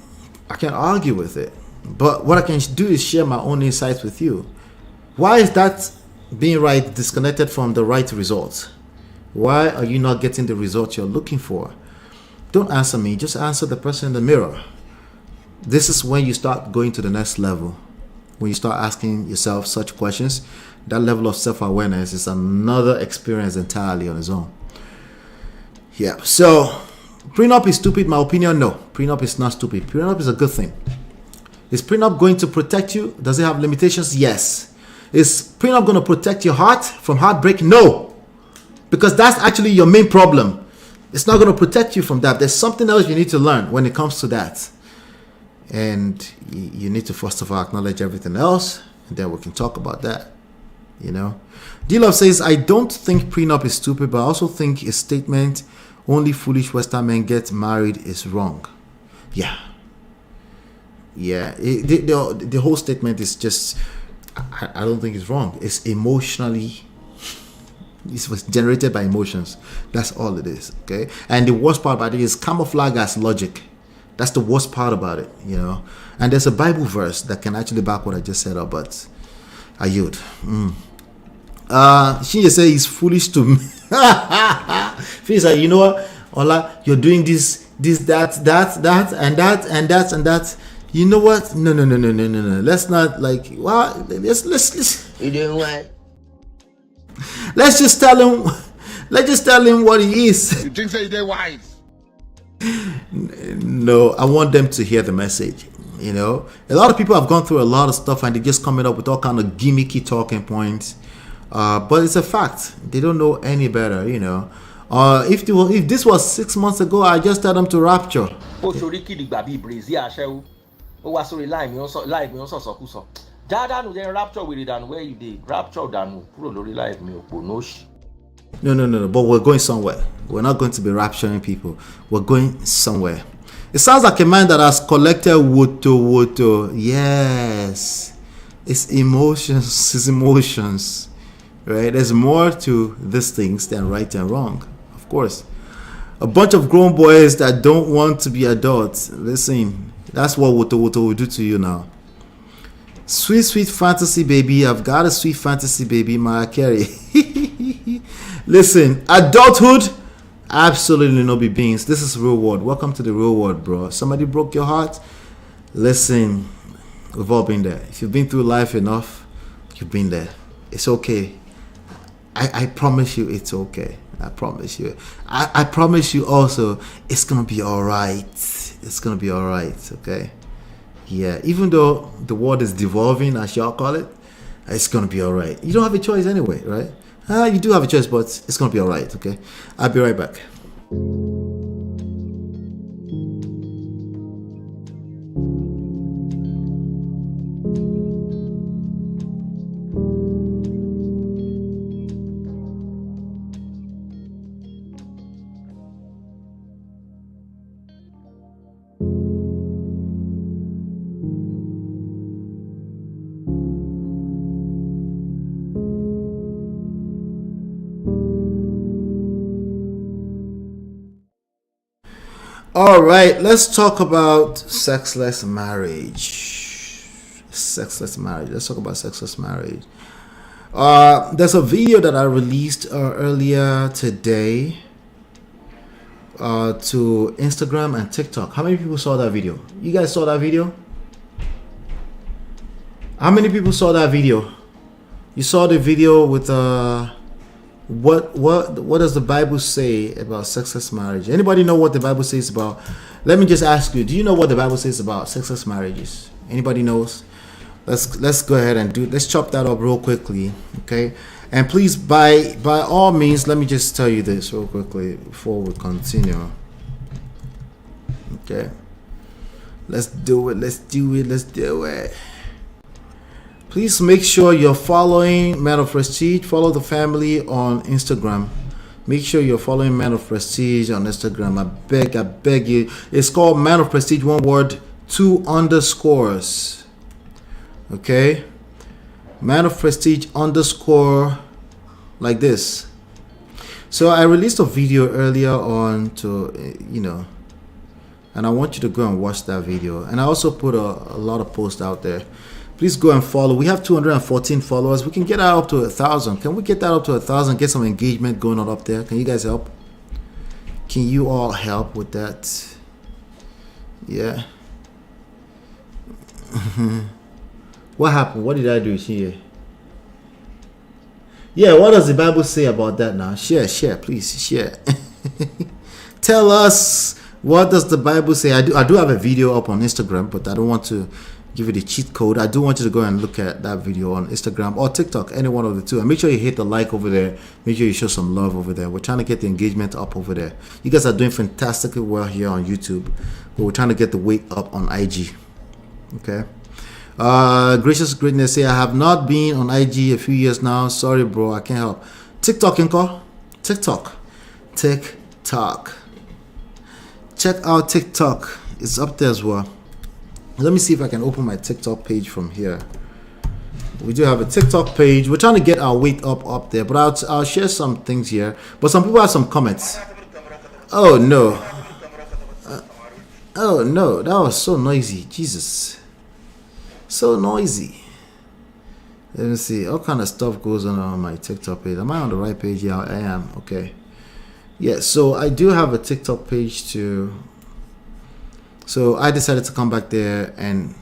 argue with it. But what I can do is share my own insights with you. Why is that being right disconnected from the right results? Why are you not getting the results you're looking for? Don't answer me. Just answer the person in the mirror. This is when you start going to the next level. When you start asking yourself such questions, that level of self-awareness is another experience entirely on its own. Yeah. So, prenup is stupid, my opinion? No. Prenup is not stupid. Prenup is a good thing. Is prenup going to protect you? Does it have limitations? Yes. Is prenup going to protect your heart from heartbreak? No. Because that's actually your main problem. It's not going to protect you from that. There's something else you need to learn when it comes to that. And you need to first of all acknowledge everything else, and then we can talk about that. You know? D-Love says, I don't think prenup is stupid, but I also think his statement, only foolish Western men get married, is wrong. Yeah. Yeah. The whole statement is just, I don't think it's wrong. It's emotionally, it was generated by emotions. That's all it is. Okay. And the worst part about it is camouflage as logic. That's the worst part about it, you know. And there's a Bible verse that can actually back what I just said up, but I yield. She just say he's foolish to me. She's like, you know what, Ola, you're doing this, that, and that. You know what? No. Let's not like. Well, let's. You doing what? Let's just tell him. Let's just tell him what he is. You think so? They're wise. No, I want them to hear the message. You know, a lot of people have gone through a lot of stuff and they're just coming up with all kind of gimmicky talking points. But it's a fact. They don't know any better, you know. If this was 6 months ago, I just tell them to rapture. Rapture with it and where you did. Rapture done. No. But we're going somewhere. We're not going to be rapturing people. We're going somewhere. It sounds like a man that has collected woto. Yes. It's emotions. Right? There's more to these things than right and wrong. Of course. A bunch of grown boys that don't want to be adults. Listen, That's what Woto Woto will do to you now. Sweet, sweet fantasy baby. I've got a sweet fantasy baby, Mariah Carey. Listen, adulthood, absolutely no be beans. This is real world. Welcome to the real world, bro. Somebody broke your heart. Listen, we've all been there. If you've been through life enough, you've been there. It's okay. I promise you it's okay. I promise you. I promise you also it's gonna be alright. It's gonna be alright, okay? Yeah, even though the world is devolving, as y'all call it, it's gonna be alright. You don't have a choice anyway, right? You do have a choice, but it's gonna be alright, okay? I'll be right back. All right, let's talk about sexless marriage. Sexless marriage. Let's talk about sexless marriage. There's a video that I released earlier today to Instagram and TikTok. How many people saw that video? You guys saw that video? How many people saw that video? You saw the video with what does the Bible say about sexless marriage? Anybody know what the Bible says about? Let me just ask you, do you know what the Bible says about sexless marriages? Anybody knows? Let's go ahead and let's chop that up real quickly, okay? And please, by all means, let me just tell you this real quickly before we continue. Okay, let's do it. Please make sure you're following Man of Prestige. Follow the family on Instagram. Make sure you're following Man of Prestige on Instagram. I beg you. It's called Man of Prestige, one word, 2 underscores. Okay? Man of Prestige underscore like this. So I released a video earlier on to, and I want you to go and watch that video. And I also put a lot of posts out there. Please go and follow. We have 214 followers. We can get that up to 1,000. Can we get that up to 1,000? Get some engagement going on up there. Can you guys help? Can you all help with that? Yeah. What happened? What did I do here? Yeah, what does the Bible say about that now? Share, please, share. Tell us, what does the Bible say? I do have a video up on Instagram, but I don't want to give you the cheat code. I do want you to go and look at that video on Instagram or TikTok, any one of the two. And make sure you hit the like over there. Make sure you show some love over there. We're trying to get the engagement up over there. You guys are doing fantastically well here on YouTube, but we're trying to get the weight up on IG. Okay. Gracious Greatness say, I have not been on IG a few years now. Sorry, bro. I can't help. TikTok, Inko. TikTok. Check out TikTok. It's up there as well. Let me see if I can open my TikTok page from here. We do have a TikTok page. We're trying to get our weight up there, but I'll share some things here. But some people have some comments. Oh no. Oh no, that was so noisy. Jesus. So noisy. Let me see. All kind of stuff goes on my TikTok page. Am I on the right page? Yeah, I am. Okay. Yeah, so I do have a TikTok page too. So I decided to come back there and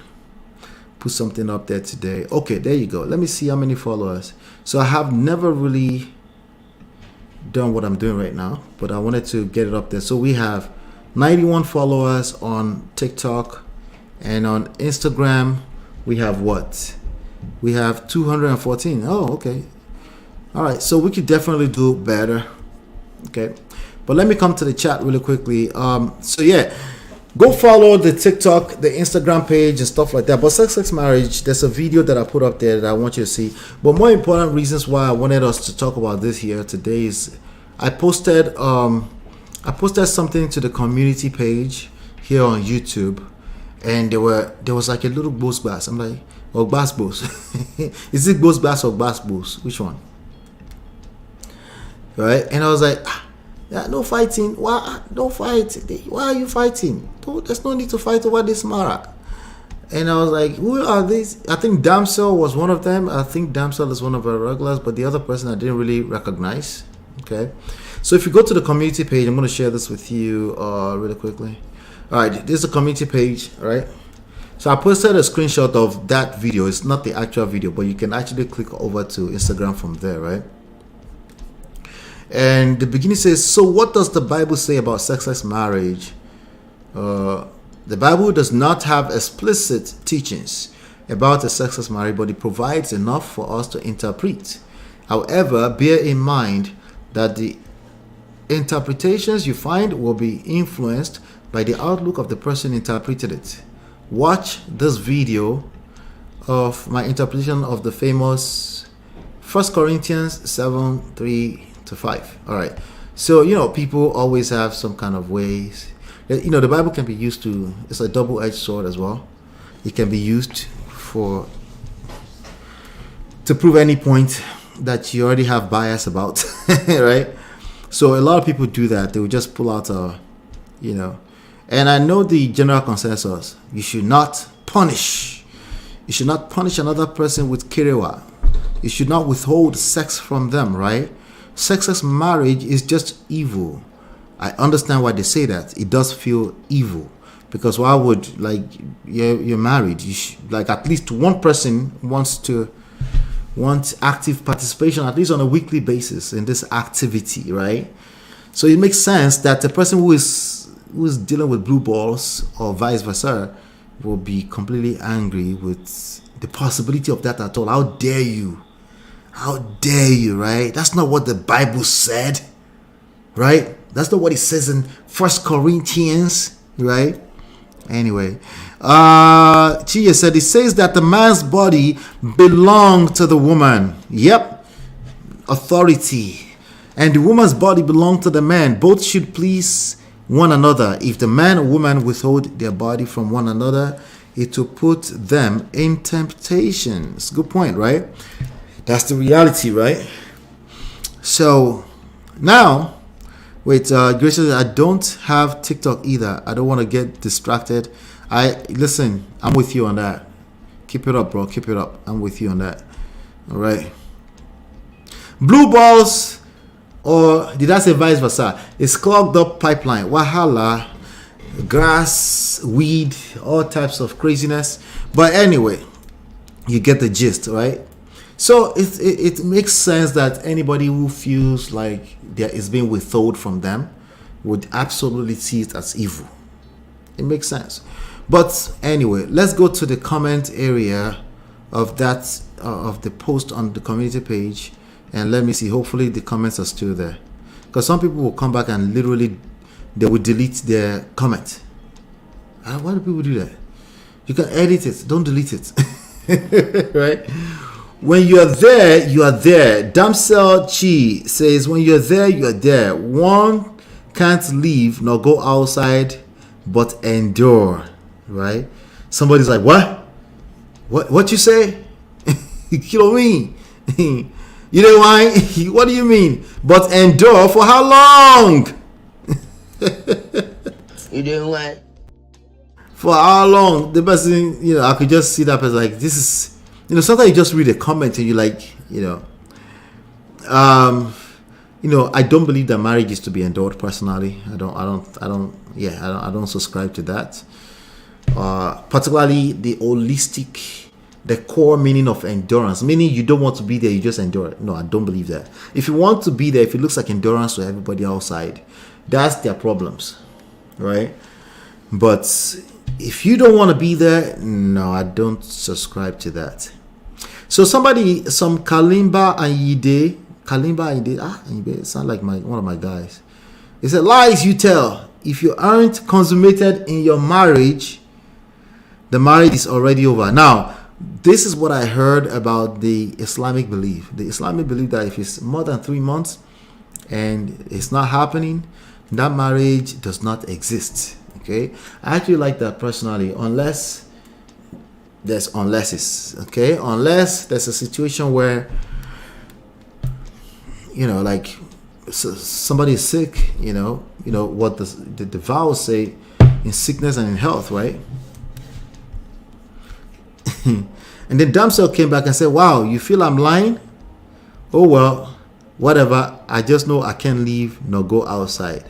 put something up there today. Okay, there you go. Let me see how many followers. So I have never really done what I'm doing right now, but I wanted to get it up there. So we have 91 followers on TikTok, and on Instagram we have what? We have 214. Oh, okay. All right, so we could definitely do better. Okay, but let me come to the chat really quickly. So yeah, go follow the TikTok, the Instagram page and stuff like that. But sexless marriage, there's a video that I put up there that I want you to see. But more important reasons why I wanted us to talk about this here today is I posted something to the community page here on YouTube, and there was like a little boss bass. I'm like, oh, bass boss. Is it boss bass or bass boss? Which one? Right? And I was like, Yeah, no fighting. Why? Don't fight. Why are you fighting? There's no need to fight over this matter. And I was like, who are these? I think Damsel was one of them. I think Damsel is one of our regulars, but the other person I didn't really recognize. Okay. So if you go to the community page, I'm going to share this with you really quickly. All right. This is the community page, right? So I posted a screenshot of that video. It's not the actual video, but you can actually click over to Instagram from there, right? And the beginning says, so what does the Bible say about sexless marriage? The Bible does not have explicit teachings about a sexless marriage, but it provides enough for us to interpret. However, bear in mind that the interpretations you find will be influenced by the outlook of the person interpreted it. Watch this video of my interpretation of the famous 1 Corinthians 7:3-5. All right. So, people always have some kind of ways. The Bible can be used to, it's a double-edged sword as well. It can be used to prove any point that you already have bias about, right? So a lot of people do that. They will just pull out and I know the general consensus. You should not punish. You should not punish another person with kirewa. You should not withhold sex from them, right? Sexless marriage is just evil. I understand why they say that. It does feel evil, because why would, you're married, at least one person wants active participation, at least on a weekly basis, in this activity, right? So it makes sense that the person who is dealing with blue balls or vice versa will be completely angry with the possibility of that at all. How dare you? How dare you, right? That's not what the Bible said, right? That's not what it says in 1 Corinthians, right? Anyway, Chia said, it says that the man's body belonged to the woman. Yep. Authority. And the woman's body belonged to the man. Both should please one another. If the man or woman withhold their body from one another, it will put them in temptation. It's a good point, right? That's the reality, right? So now, wait, Grace says, I don't have TikTok either. I don't want to get distracted. Listen, I'm with you on that. Keep it up, bro. Keep it up. I'm with you on that. All right. Blue balls, or did I say vice versa? It's clogged up pipeline. Wahala, grass, weed, all types of craziness. But anyway, you get the gist, right? So it makes sense that anybody who feels like there is being withheld from them would absolutely see it as evil. It makes sense. But anyway, let's go to the comment area of that of the post on the community page, and let me see. Hopefully the comments are still there, because some people will come back and literally they will delete their comment. Why do people do that? You can edit it, don't delete it. Right? When you are there, you are there. Damsel Chi says, when you're there, you are there. One can't leave nor go outside but endure. Right? Somebody's like, what? What you say? Kill me. You know why? What do you mean? But endure for how long? You doing what? For how long? The person, I could just see that person like, this is, sometimes you just read a comment and you're like, I don't believe that marriage is to be endured personally. I don't subscribe to that. Particularly the holistic, the core meaning of endurance, meaning you don't want to be there, you just endure. No, I don't believe that. If you want to be there, if it looks like endurance to everybody outside, that's their problems, right? But if you don't want to be there, no, I don't subscribe to that. So some Kalimba Ayide, it sounds like one of my guys. He said, lies you tell. If you aren't consummated in your marriage, the marriage is already over. Now, this is what I heard about the Islamic belief. The Islamic belief that if it's more than 3 months and it's not happening, that marriage does not exist. Okay, I actually like that personally, unless there's unlesses. Okay, unless there's a situation where somebody is sick, you know what the vows say, in sickness and in health, right? And then damsel came back and said, wow, you feel I'm lying? Oh well, whatever, I just know I can't leave nor go outside.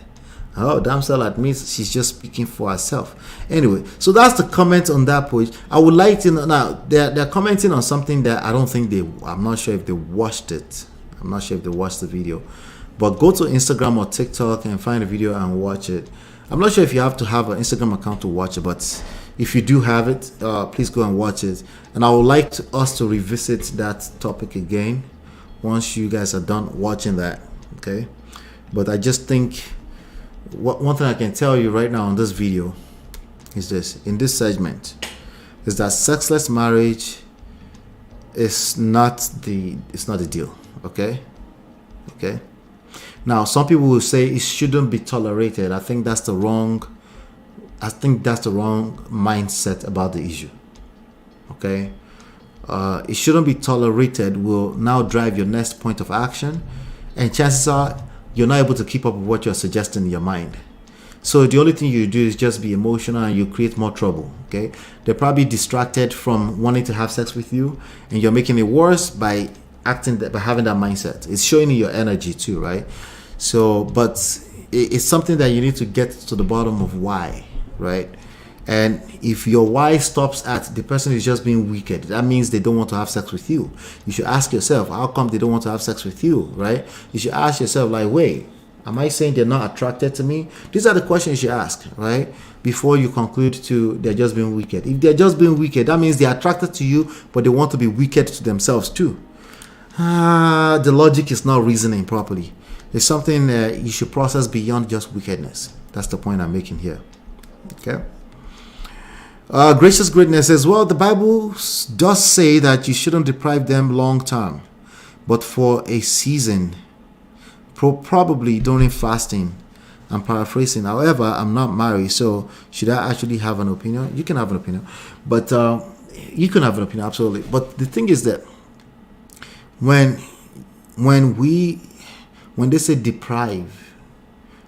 Oh, damsel admits she's just speaking for herself. Anyway, so that's the comment on that page. I would like to know now, they're commenting on something that I'm not sure if they watched it. I'm not sure if they watched the video. But go to Instagram or TikTok and find a video and watch it. I'm not sure if you have to have an Instagram account to watch it, but if you do have it, please go and watch it. And I would like us to revisit that topic again once you guys are done watching that, okay? But I just think one thing I can tell you right now on this video is this, in this segment, is that sexless marriage is not the deal, okay? Okay. Now, some people will say it shouldn't be tolerated. I think that's the wrong mindset about the issue. Okay. It shouldn't be tolerated will now drive your next point of action, and chances are you're not able to keep up with what you're suggesting in your mind. So the only thing you do is just be emotional and you create more trouble. Okay. They're probably distracted from wanting to have sex with you, and you're making it worse by having that mindset. It's showing in your energy too, right? So, but it's something that you need to get to the bottom of why, right? And if your why stops at the person is just being wicked, that means they don't want to have sex with you. You should ask yourself, how come they don't want to have sex with you, right? You should ask yourself, like, wait, am I saying they're not attracted to me? These are the questions you should ask, right? Before you conclude to they're just being wicked. If they're just being wicked, that means they're attracted to you, but they want to be wicked to themselves too. The logic is not reasoning properly. It's something that you should process beyond just wickedness. That's the point I'm making here. Okay. Gracious Greatness says, well, the Bible does say that you shouldn't deprive them long term, but for a season, probably during fasting. I'm paraphrasing. However, I'm not married, so should I actually have an opinion? You can have an opinion, but you can have an opinion, absolutely. But the thing is that when they say deprive,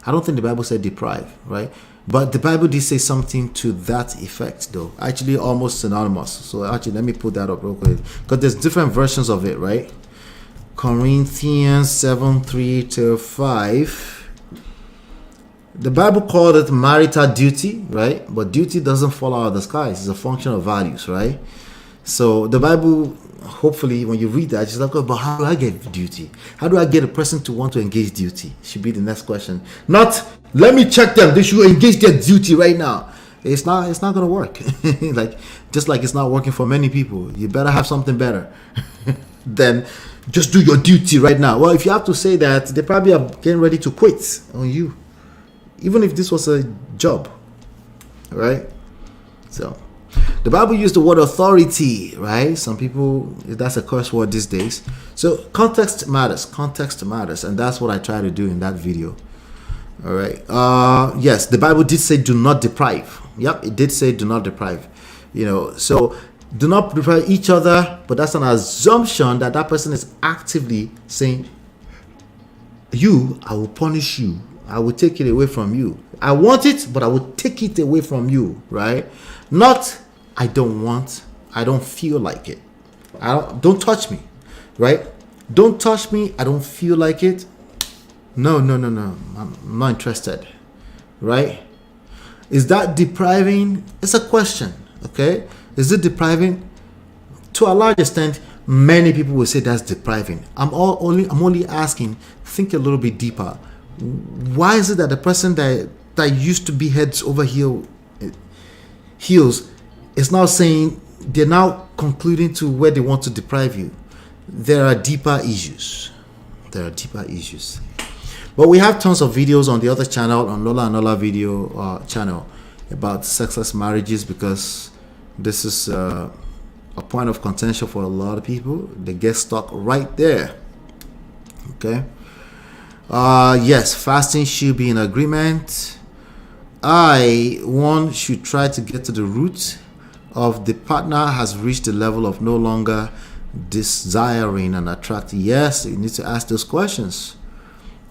I don't think the Bible said deprive, right? But the Bible did say something to that effect, though. Actually, almost synonymous. So actually, let me put that up real quick, because there's different versions of it, right? Corinthians 7:3-5. The Bible called it marital duty, right? But duty doesn't fall out of the skies. It's a function of values, right? So the Bible, hopefully, when you read that, it's like, oh, but how do I get duty? How do I get a person to want to engage duty? Should be the next question. Not, let me check them. They should engage their duty right now. It's not going to work. Just like it's not working for many people. You better have something better than just do your duty right now. Well, if you have to say that, they probably are getting ready to quit on you, even if this was a job, right? So the Bible used the word authority, right? Some people, that's a curse word these days. So context matters, and that's what I try to do in that video. All right. Yes, the Bible did say do not deprive. Yep, it did say do not deprive. So do not deprive each other, but that's an assumption that that person is actively saying, I will punish you. I will take it away from you. I want it, but I will take it away from you, right? Not, I don't feel like it. Don't touch me, right? Don't touch me. I don't feel like it. No. I'm not interested, right? Is that depriving? It's a question, okay? Is it depriving? To a large extent, many people will say that's depriving. I'm only asking, think a little bit deeper. Why is it that the person that used to be heads over heels is now saying, they're now concluding to where they want to deprive you? There are deeper issues. But we have tons of videos on the other channel, on Lola and Lola video channel, about sexless marriages, because this is a point of contention for a lot of people. They get stuck right there. Okay. Yes, fasting should be in agreement. One should try to get to the root of the partner has reached the level of no longer desiring and attracting. Yes, you need to ask those questions.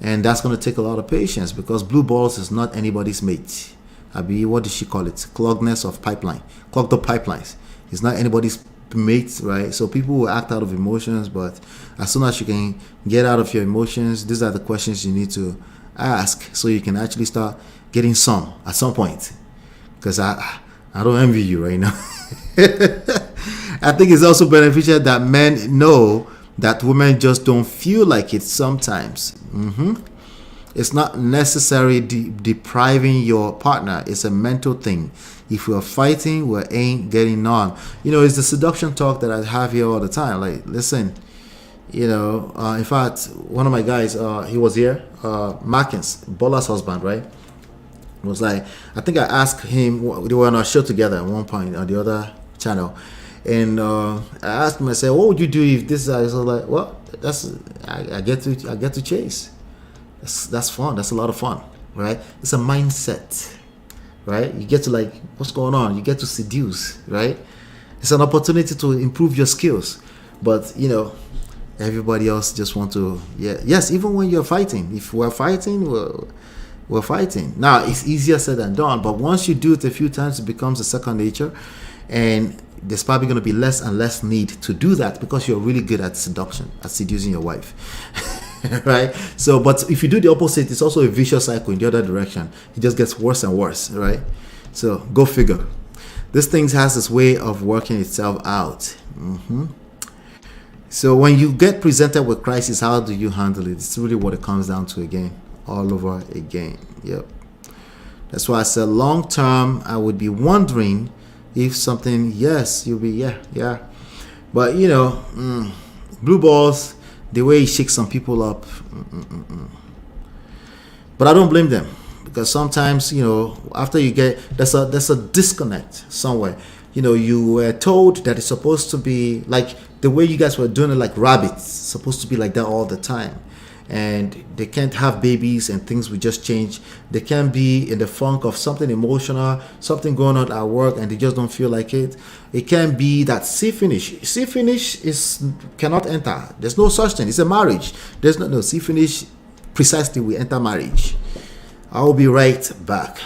And that's going to take a lot of patience, because blue balls is not anybody's mate. What did she call it? Clogged up pipelines. It's not anybody's mate, right? So people will act out of emotions, but as soon as you can get out of your emotions, these are the questions you need to ask, so you can actually start getting some at some point. Because I don't envy you right now. I think it's also beneficial that men know that women just don't feel like it sometimes. It's not necessarily depriving your partner. It's a mental thing. If we're fighting, we ain't getting on. It's the seduction talk that I have here all the time. Like, listen, in fact, one of my guys, he was here, Markins, Bola's husband, right? It was like, I think I asked him, they were on our show together at one point on the other channel. And I asked him, I said, what would you do if this? I was like, well, I get to chase. That's fun. That's a lot of fun, right? It's a mindset, right? You get to, like, what's going on? You get to seduce, right? It's an opportunity to improve your skills. But, everybody else just want to, yes, even when you're fighting. If we're fighting, we're fighting. Now, it's easier said than done, but once you do it a few times, it becomes a second nature. And there's probably going to be less and less need to do that, because you're really good at seduction, at seducing your wife. Right? So, but if you do the opposite, it's also a vicious cycle in the other direction. It just gets worse and worse, right? So, go figure. This thing has this way of working itself out. So, when you get presented with crisis, how do you handle it? It's really what it comes down to again. All over again. Yep. That's why I said long term, I would be wondering if something, yes, you'll be, yeah. But, blue balls, the way he shakes some people up. But I don't blame them, because sometimes, after you get, there's a disconnect somewhere. You were told that it's supposed to be like the way you guys were doing it, like rabbits, supposed to be like that all the time. And they can't have babies and things will just change. They can be in the funk of something emotional, something going on at work, and they just don't feel like it. It can be that C finish cannot enter. There's no such thing. It's a marriage. There's no C finish precisely we enter marriage. I'll be right back.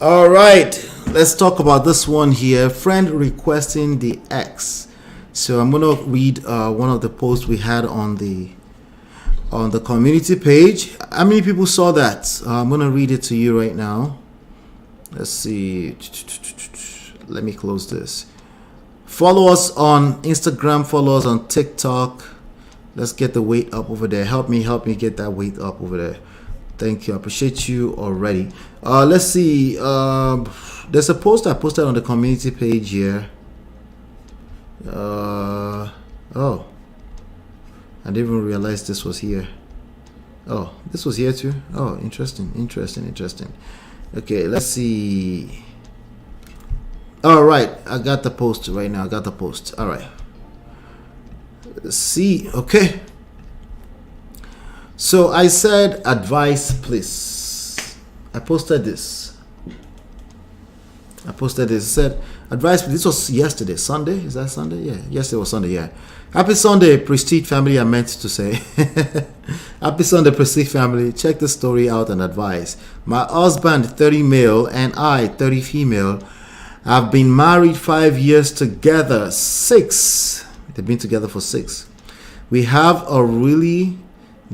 All right, let's talk about this one here. Friend requesting the ex. So I'm gonna read one of the posts we had on the community page. How many people saw that? I'm gonna read it to you right now. Let's see. Let me close this. Follow us on Instagram. Follow us on TikTok. Let's get the weight up over there. Help me get that weight up over there. Thank you. I appreciate you already. Let's see. There's a post I posted on the community page here. Oh, I didn't even realize this was here. Oh, this was here too. Oh, interesting. Okay, let's see. All right, I got the post right now. All right. Let's see. Okay. So I said, advice, please. I posted this. I said, advice, please. This was yesterday, Sunday. Is that Sunday? Yeah, yesterday was Sunday, yeah. Happy Sunday, Prestige family, I meant to say. Happy Sunday, Prestige family. Check the story out and advice. My husband, 30 male, and I, 30 female, have been married 5 years together. 6. They've been together for 6. We have a really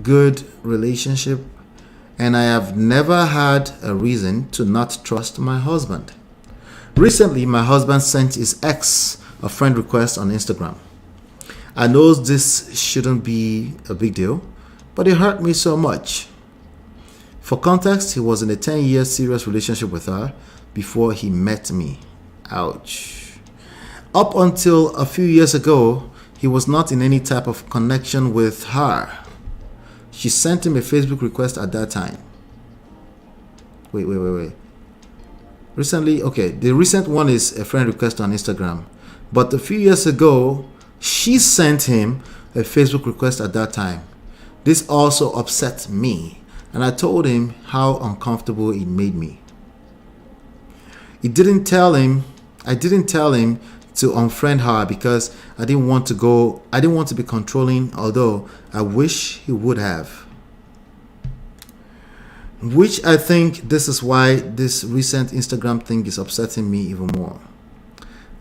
good relationship, and I have never had a reason to not trust my husband. Recently, my husband sent his ex a friend request on Instagram. I know this shouldn't be a big deal, but it hurt me so much. For context, he was in a 10-year serious relationship with her before he met me. Ouch. Up until a few years ago, he was not in any type of connection with her. She sent him a Facebook request at that time. Wait. Recently, okay, the recent one is a friend request on Instagram. But a few years ago, she sent him a Facebook request at that time. This also upset me, and I told him how uncomfortable it made me. I didn't tell him to unfriend her because I didn't want to be controlling, although I wish he would have. Which I think this is why this recent Instagram thing is upsetting me even more.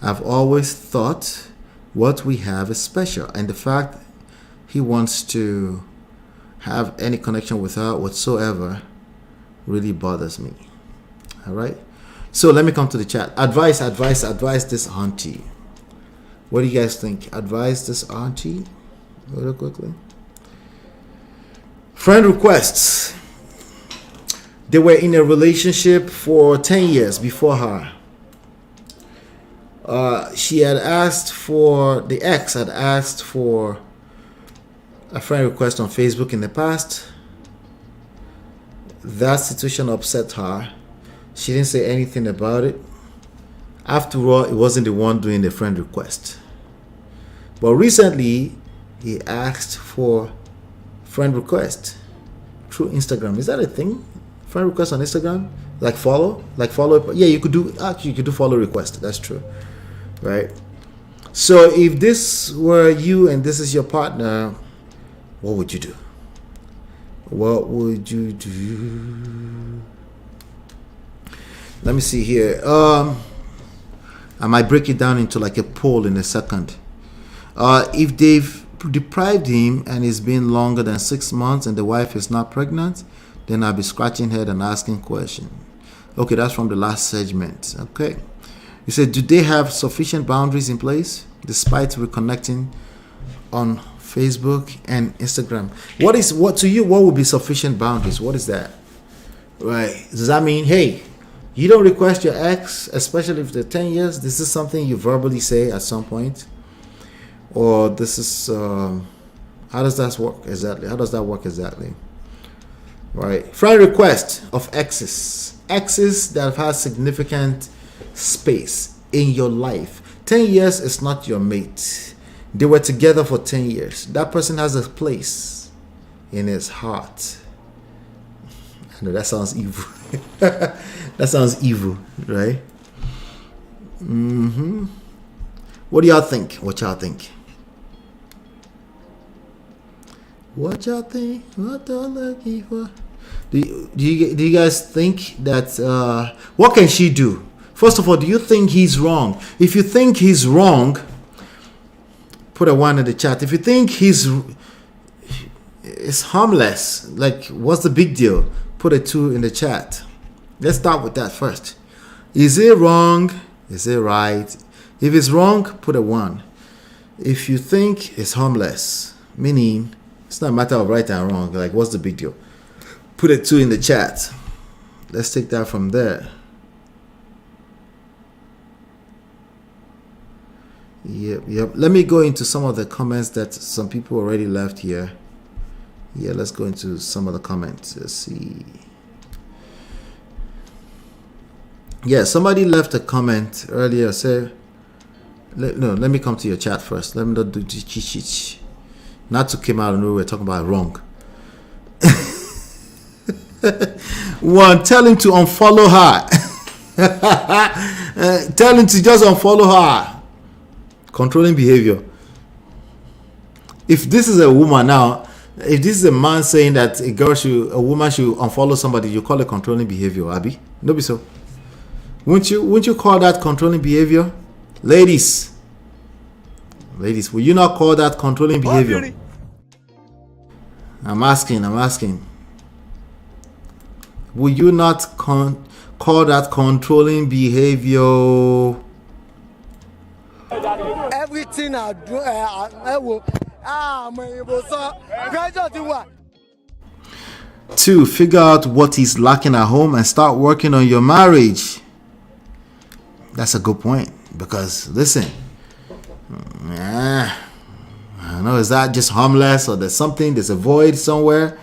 I've always thought what we have is special, and the fact he wants to have any connection with her whatsoever really bothers me. All right. So let me come to the chat. Advise this auntie. What do you guys think? Advise this auntie? Real quickly. Friend requests. They were in a relationship for 10 years before her. The ex had asked for a friend request on Facebook in the past. That situation upset her. She didn't say anything about it. After all, it wasn't the one doing the friend request. But recently, he asked for friend request through Instagram. Is that a thing? Friend request on Instagram? Like follow? Yeah, you could do follow request. That's true. Right? So if this were you and this is your partner, what would you do? What would you do? Let me see here. I might break it down into like a poll in a second. If they've deprived him and it's been longer than 6 months and the wife is not pregnant, then I'll be scratching head and asking questions. Okay, that's from the last segment. Okay. You said, do they have sufficient boundaries in place despite reconnecting on Facebook and Instagram? What to you, what would be sufficient boundaries? What is that? Right. Does that mean, hey, you don't request your ex, especially if they're 10 years, this is something you verbally say at some point? Or this is, how does that work exactly? Right. Friend request of exes that have had significant space in your life. 10 years is not your mate. They were together for 10 years. That person has a place in his heart. I know that sounds evil. That sounds evil, right? What do y'all think? What y'all think? What y'all think? What y'all looking for? Do you guys think that what can she do? First of all, do you think he's wrong? If you think he's wrong, put a 1 in the chat. If you think he's harmless, like what's the big deal? Put a 2 in the chat. Let's start with that first. Is it wrong? Is it right? If it's wrong, put a 1. If you think it's harmless, meaning it's not a matter of right and wrong, like what's the big deal? Put a 2 in the chat. Let's take that from there. Yep. Let me go into some of the comments that some people already left here. Yeah, let's go into some of the comments. Let's see. Yeah, somebody left a comment earlier. Let me come to your chat first. Let me not do cheat. Not to come out and we're talking about wrong. 1, tell him to unfollow her. Tell him to just unfollow her. Controlling behavior. If this is a woman now, if this is a man saying that a woman should unfollow somebody, you call it controlling behavior, Abby? No be so. Wouldn't you call that controlling behavior? Ladies, will you not call that controlling behavior? I'm asking. Will you not call that controlling behavior? Everything I do, I will. To figure out what is lacking at home and start working on your marriage. That's a good point, because listen, I don't know, is that just harmless or there's a void somewhere?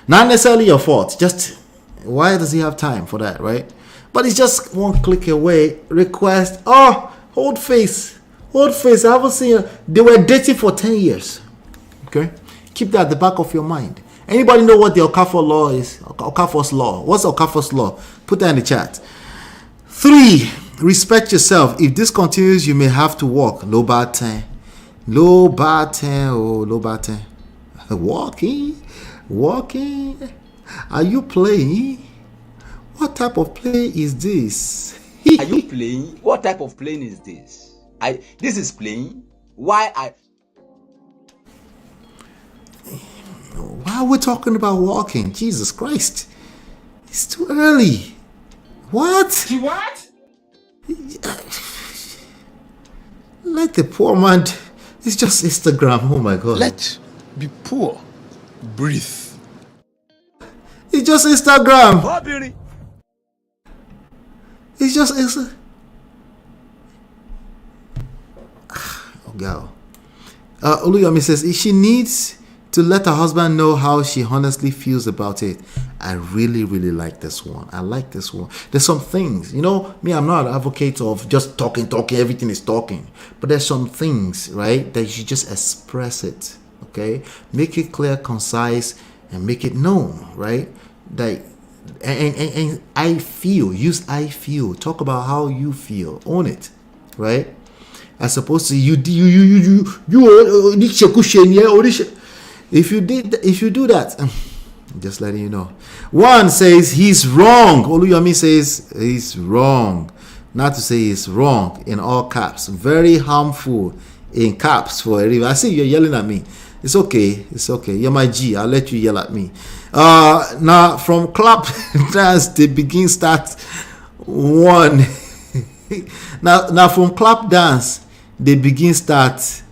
Not necessarily your fault. Just why does he have time for that, right? But it's just one click away. Request. Oh, hold face. Hold face. I haven't seen her. They were dating for 10 years. Okay? Keep that at the back of your mind. Anybody know what the Okafor law is? Okafor's law. What's Okafor's law? Put that in the chat. 3. Respect yourself. If this continues, you may have to walk. Low bad 10. Low bad 10. Oh, low bad 10. Walking. Are you playing? What type of play is this? Are you playing? What type of playing is this? This is playing. Why are we talking about walking? Jesus Christ. It's too early. What? She what? Let the poor man. It's just Instagram. Oh my God. Let's be poor. Breathe. It's just Instagram. It's just oh God. Oluyomi says if she needs to let her husband know how she honestly feels about it. I really, really like this one. I like this one. There's some things, me, I'm not an advocate of just talking, everything is talking. But there's some things, right, that you should just express it, okay? Make it clear, concise, and make it known, right? That and I feel, use I feel. Talk about how you feel. Own it, right? As opposed to you if you do that, just letting you know. One says he's wrong. Oluyomi says he's wrong. Not to say he's wrong in all caps. Very harmful in caps for a river. I see you're yelling at me. It's okay. You're my G. I'll let you yell at me. Now from clap dance they begin start one. now from clap dance they begin start.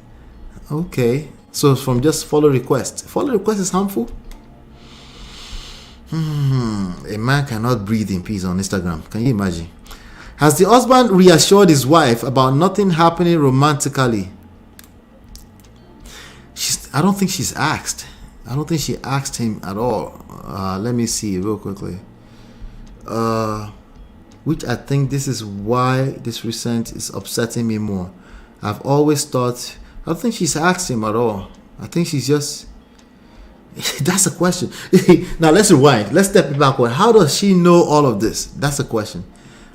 Okay. So from just follow request. Follow request is harmful. A man cannot breathe in peace on Instagram. Can you imagine? Has the husband reassured his wife about nothing happening romantically? I don't think she's asked. I don't think she asked him at all. Let me see real quickly. Which I think this is why this recent is upsetting me more. I've always thought, I don't think she's asked him at all. I think she's just, that's a question. Now let's rewind. Let's step it backward. How does she know all of this? That's a question.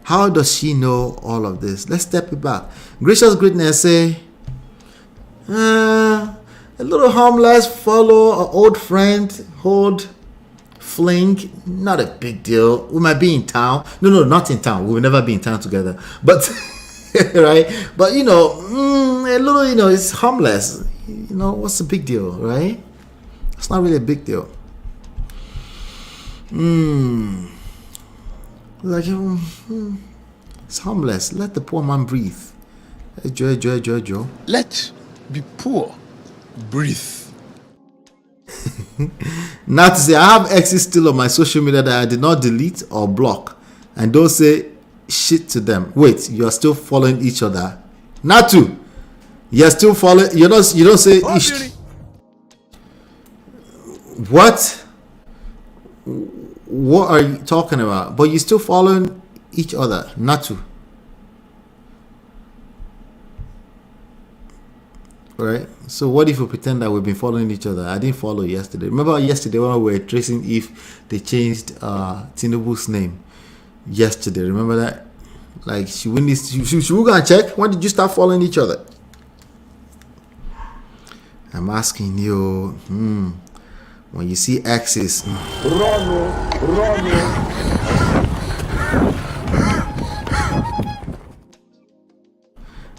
How does she know all of this? Let's step it back. Gracious greatness say, a little harmless, follow an old friend, hold, fling, not a big deal. We might be in town. No, not in town. We will never be in town together. But, right? But, a little, it's harmless. What's the big deal, right? It's not really a big deal. It's harmless. Let the poor man breathe. Joe. Let's be poor. Breathe. Not to say I have exes still on my social media that I did not delete or block, and don't say shit to them. Wait, you are still following each other? Not to. You're still following. You don't say ish. What are you talking about? But you're still following each other. Not to. Right? So what if we pretend that we've been following each other? I didn't follow yesterday. Remember yesterday when we were tracing if they changed Tinubu's name? Yesterday, remember that? Like, should we go and check? When did you start following each other? I'm asking you, when you see exes, Run.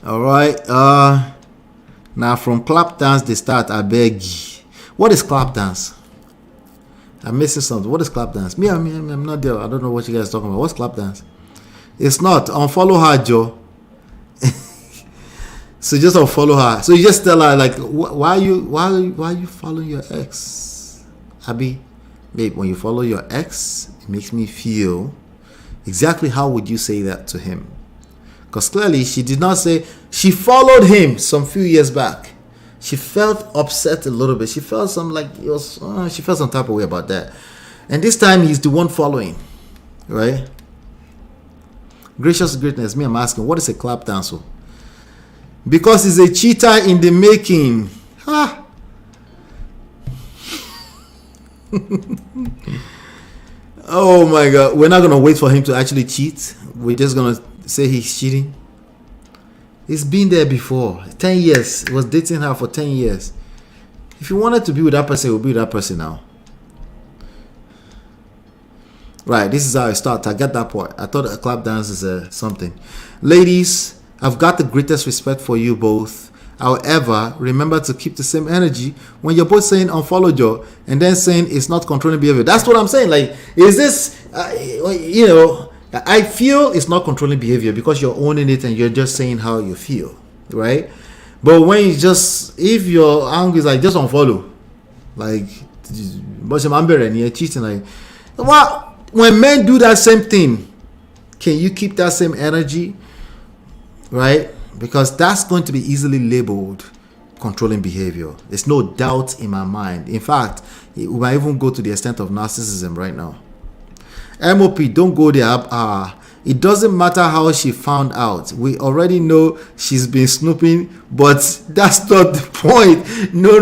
all right. Now from clap dance they start. I beg you. What is clap dance? I'm missing something. What is clap dance? Me, I'm not there. I don't know what you guys are talking about. What's clap dance? It's not. Unfollow her, Joe. So just unfollow her. So you just tell her like, why are you following your ex? Abby, babe, when you follow your ex, it makes me feel. Exactly how would you say that to him? Because clearly she did not say she followed him some few years back. she felt upset a little bit. She felt some like it was. She felt some type of way about that. And this time he's the one following, right? Gracious greatness. Me, I'm asking, what is a clap dance? Because he's a cheater in the making. Ha! Oh my God. We're not going to wait for him to actually cheat. We're just going to say he's cheating. He's been there before. 10 years. He was dating her for 10 years. If you wanted to be with that person, you'll be with that person now. Right, this is how I start. I get that part. I thought a clap dance is something. Ladies, I've got the greatest respect for you both. However, remember to keep the same energy when you're both saying unfollow Joe and then saying it's not controlling behavior. That's what I'm saying. Like, is this, I feel it's not controlling behavior because you're owning it and you're just saying how you feel, right? But when you just, if your angle is like, just unfollow, like, but you're cheating, like, what? When men do that same thing, can you keep that same energy, right? Because that's going to be easily labeled controlling behavior. There's no doubt in my mind. In fact, we might even go to the extent of narcissism right now. MOP, don't go there. It doesn't matter how she found out. We already know she's been snooping, but that's not the point. No.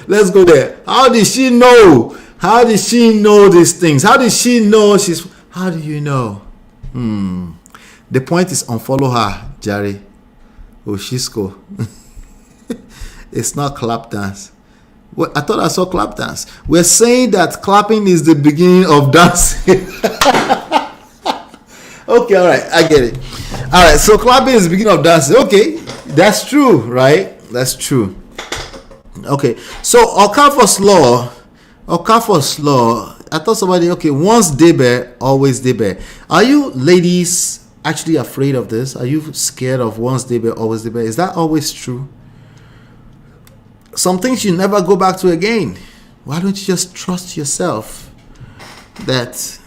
Let's go there. How did she know? How did she know these things? How did she know how do you know? The point is unfollow her, Jerry. Oshisko. It's not clap dance. Well, I thought I saw clap dance. We're saying that clapping is the beginning of dancing. Okay, all right, I get it. All right, so clapping is the beginning of dancing. Okay, that's true, right? That's true. Okay, so Okafor's law, I thought somebody, okay, once debe, always debe. Are you ladies actually afraid of this? Are you scared of once debe, always debe? Is that always true? Some things you never go back to again. Why don't you just trust yourself that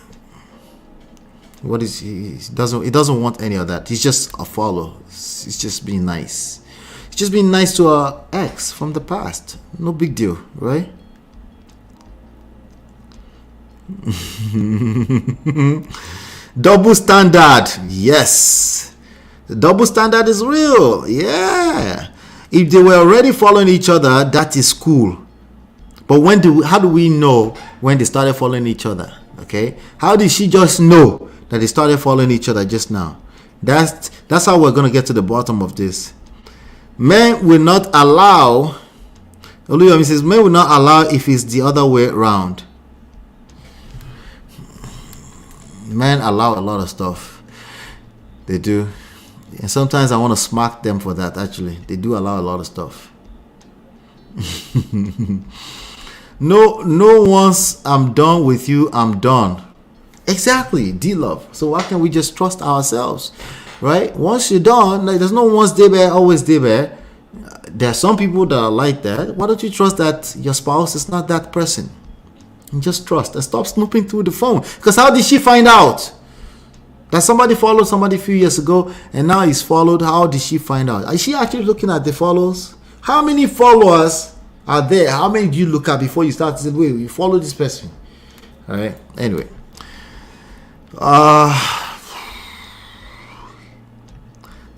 what is he doesn't want any of that. He's just a follow. He's just being nice. He's just being nice to our ex from the past. No big deal, right? Double standard. Yes. The double standard is real. Yeah. If they were already following each other, that is cool. But how do we know when they started following each other? Okay. How did she just know that they started following each other just now? That's how we're going to get to the bottom of this. Men will not allow, Oluyemi says, men will not allow if it's the other way around. Men allow a lot of stuff. They do. And sometimes I want to smack them for that, actually. They do allow a lot of stuff. No, once I'm done with you, I'm done. Exactly, D-Love. So why can't we just trust ourselves, right? Once you're done, like, there's no once day bear, always day bear. There are some people that are like that. Why don't you trust that your spouse is not that person? And just trust and stop snooping through the phone. Because how did she find out that somebody followed somebody a few years ago and now he's followed? How did she find out? Is she actually looking at the follows? How many followers are there? How many do you look at before you start to say, wait, you follow this person? All right. Anyway.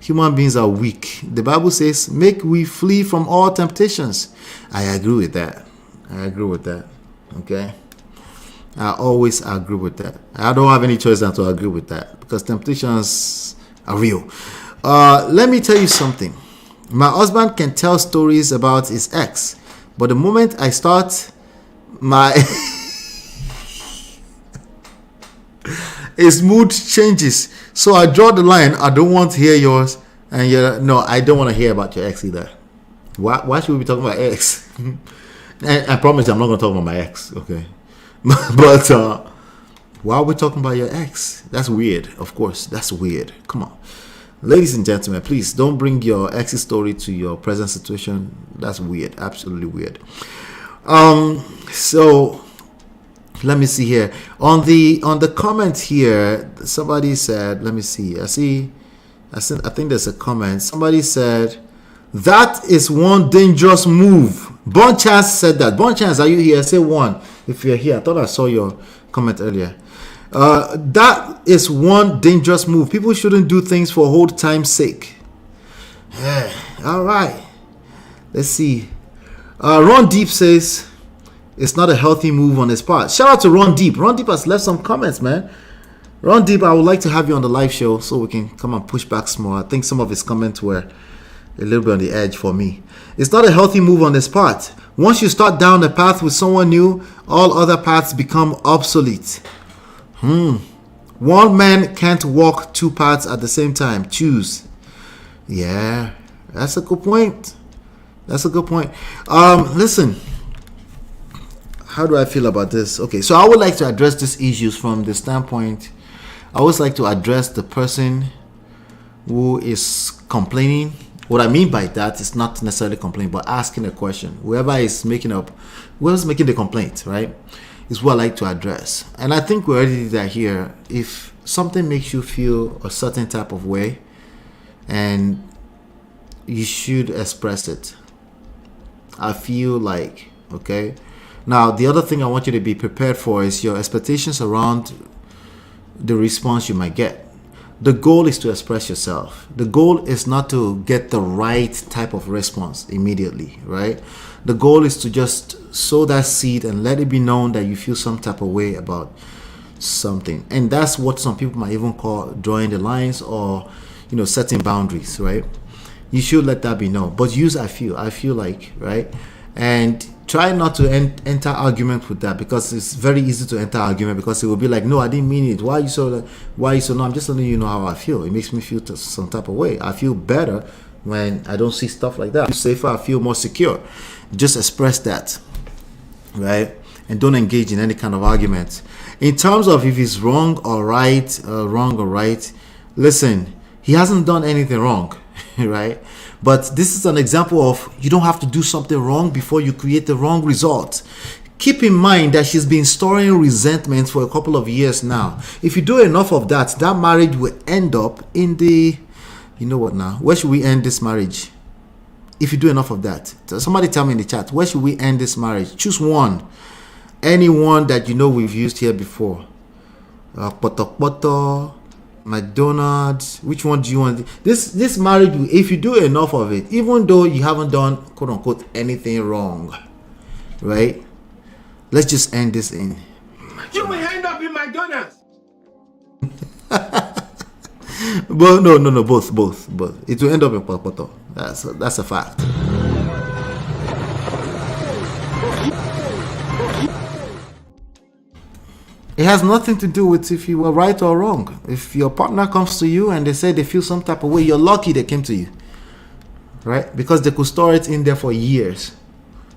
Human beings are weak. The Bible says, make we flee from all temptations. I agree with that. Okay. I always agree with that. I don't have any choice than to agree with that because temptations are real. Let me tell you something. My husband can tell stories about his ex, but the moment I start his mood changes. So I draw the line. I don't want to hear yours, and no, I don't want to hear about your ex either. Why should we be talking about ex? And I promise you, I'm not going to talk about my ex, okay? But why are we talking about your ex? That's weird. Of course, that's weird. Come on. Ladies and gentlemen, please don't bring your ex's story to your present situation. That's weird. Absolutely weird. So let me see here. On the comment here, somebody said, let me see. I think there's a comment. Somebody said, That is one dangerous move. Bonchance said that. Bonchance, are you here? Say one if you're here. I thought I saw your comment earlier. That is one dangerous move. People shouldn't do things for old time's sake. All right. Let's see. Ron Deep says it's not a healthy move on his part. Shout out to Ron Deep. Ron Deep has left some comments, man. Ron Deep, I would like to have you on the live show so we can come and push back some more. I think some of his comments were a little bit on the edge for me. It's not a healthy move on his part. Once you start down the path with someone new, all other paths become obsolete. One man can't walk two paths at the same time. Choose. Yeah, that's a good point. That's a good point. Listen, how do I feel about this? Okay, so I would like to address these issues from the standpoint. I always like to address the person who is complaining. What I mean by that is not necessarily complaining, but asking a question. Whoever's making the complaint, right, is what I like to address. And I think we already did that here. If something makes you feel a certain type of way, and you should express it. I feel like, okay. Now, the other thing I want you to be prepared for is your expectations around the response you might get. The goal is to express yourself. The goal is not to get the right type of response immediately, right? The goal is to just sow that seed and let it be known that you feel some type of way about something. And that's what some people might even call drawing the lines or, setting boundaries, right? You should let that be known. But use I feel like, right? And try not to enter argument with that, because it's very easy to enter argument, because it will be like, no, I didn't mean it. Why are you so no? I'm just letting you know how I feel. It makes me feel some type of way. I feel better when I don't see stuff like that. I feel safer. I feel more secure. Just express that, right? And don't engage in any kind of argument. In terms of if it's wrong or right, listen, he hasn't done anything wrong, right? But this is an example of you don't have to do something wrong before you create the wrong result. Keep in mind that she's been storing resentment for a couple of years now. If you do enough of that, that marriage will end up in the, where should we end this marriage? If you do enough of that. Somebody tell me in the chat, where should we end this marriage? Choose one. Anyone that we've used here before. Poto, McDonald's. Which one do you want? This marriage, if you do enough of it, even though you haven't done quote unquote anything wrong, right? Let's just end this in. You will end up in McDonald's. But no, both. It will end up in Poto. That's a fact. It has nothing to do with if you were right or wrong. If your partner comes to you and they say they feel some type of way, you're lucky they came to you, right? Because they could store it in there for years.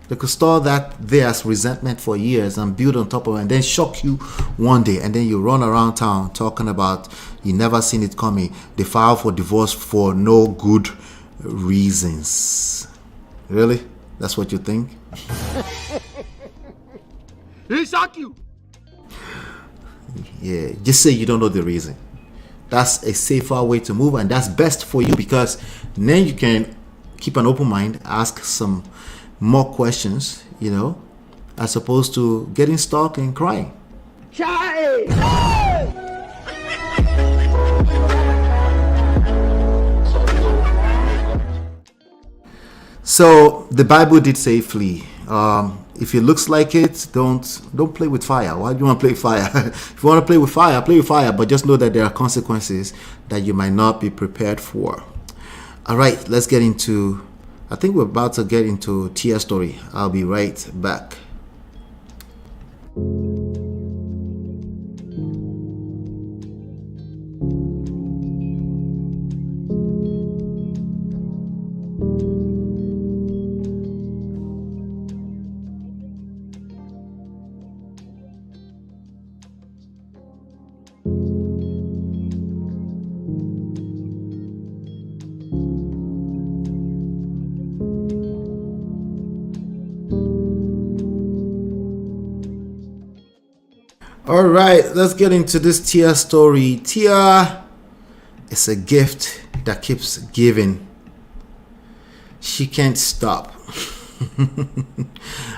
They could store that there as resentment for years and build on top of it and then shock you one day, and then you run around town talking about you never seen it coming. They file for divorce for no good reasons. Really? That's what you think? He shock you. Yeah, just say you don't know the reason. That's a safer way to move, and that's best for you, because then you can keep an open mind, ask some more questions, as opposed to getting stuck and crying. So the Bible did say flee. If it looks like it, don't play with fire. Why do you want to play with fire? If you want to play with fire, but just know that there are consequences that you might not be prepared for. All right, let's get into, I think we're about to get into Tia's story. I'll be right back. All right, let's get into this Tia story. Tia is a gift that keeps giving. she can't stop.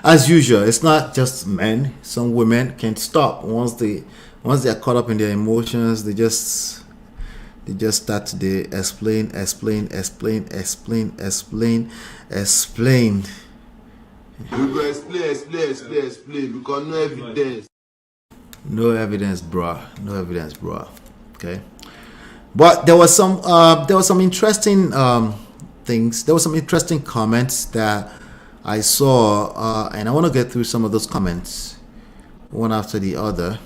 As usual, it's not just men. Some women can't stop. Once they are caught up in their emotions, they just start to explain. We go explain because no evidence. No evidence, bruh. Okay, but there was some interesting things. There was some interesting comments that I saw, and I want to get through some of those comments one after the other.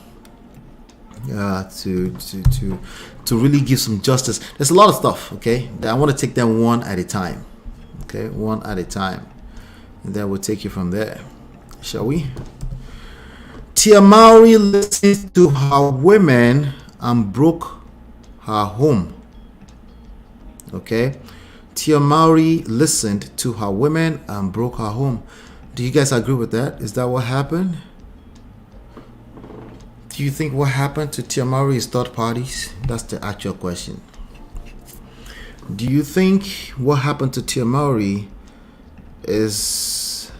To really give some justice. There's a lot of stuff, okay, that I want to take them one at a time. Okay, one at a time. And then we'll take you from there. Shall we? Tia Mowry listened to her women and broke her home. Okay? Tia Mowry listened to her women and broke her home. Do you guys agree with that? Is that what happened? Do you think what happened to Tia Mowry is third parties? That's the actual question. Do you think what happened to Tia Mowry is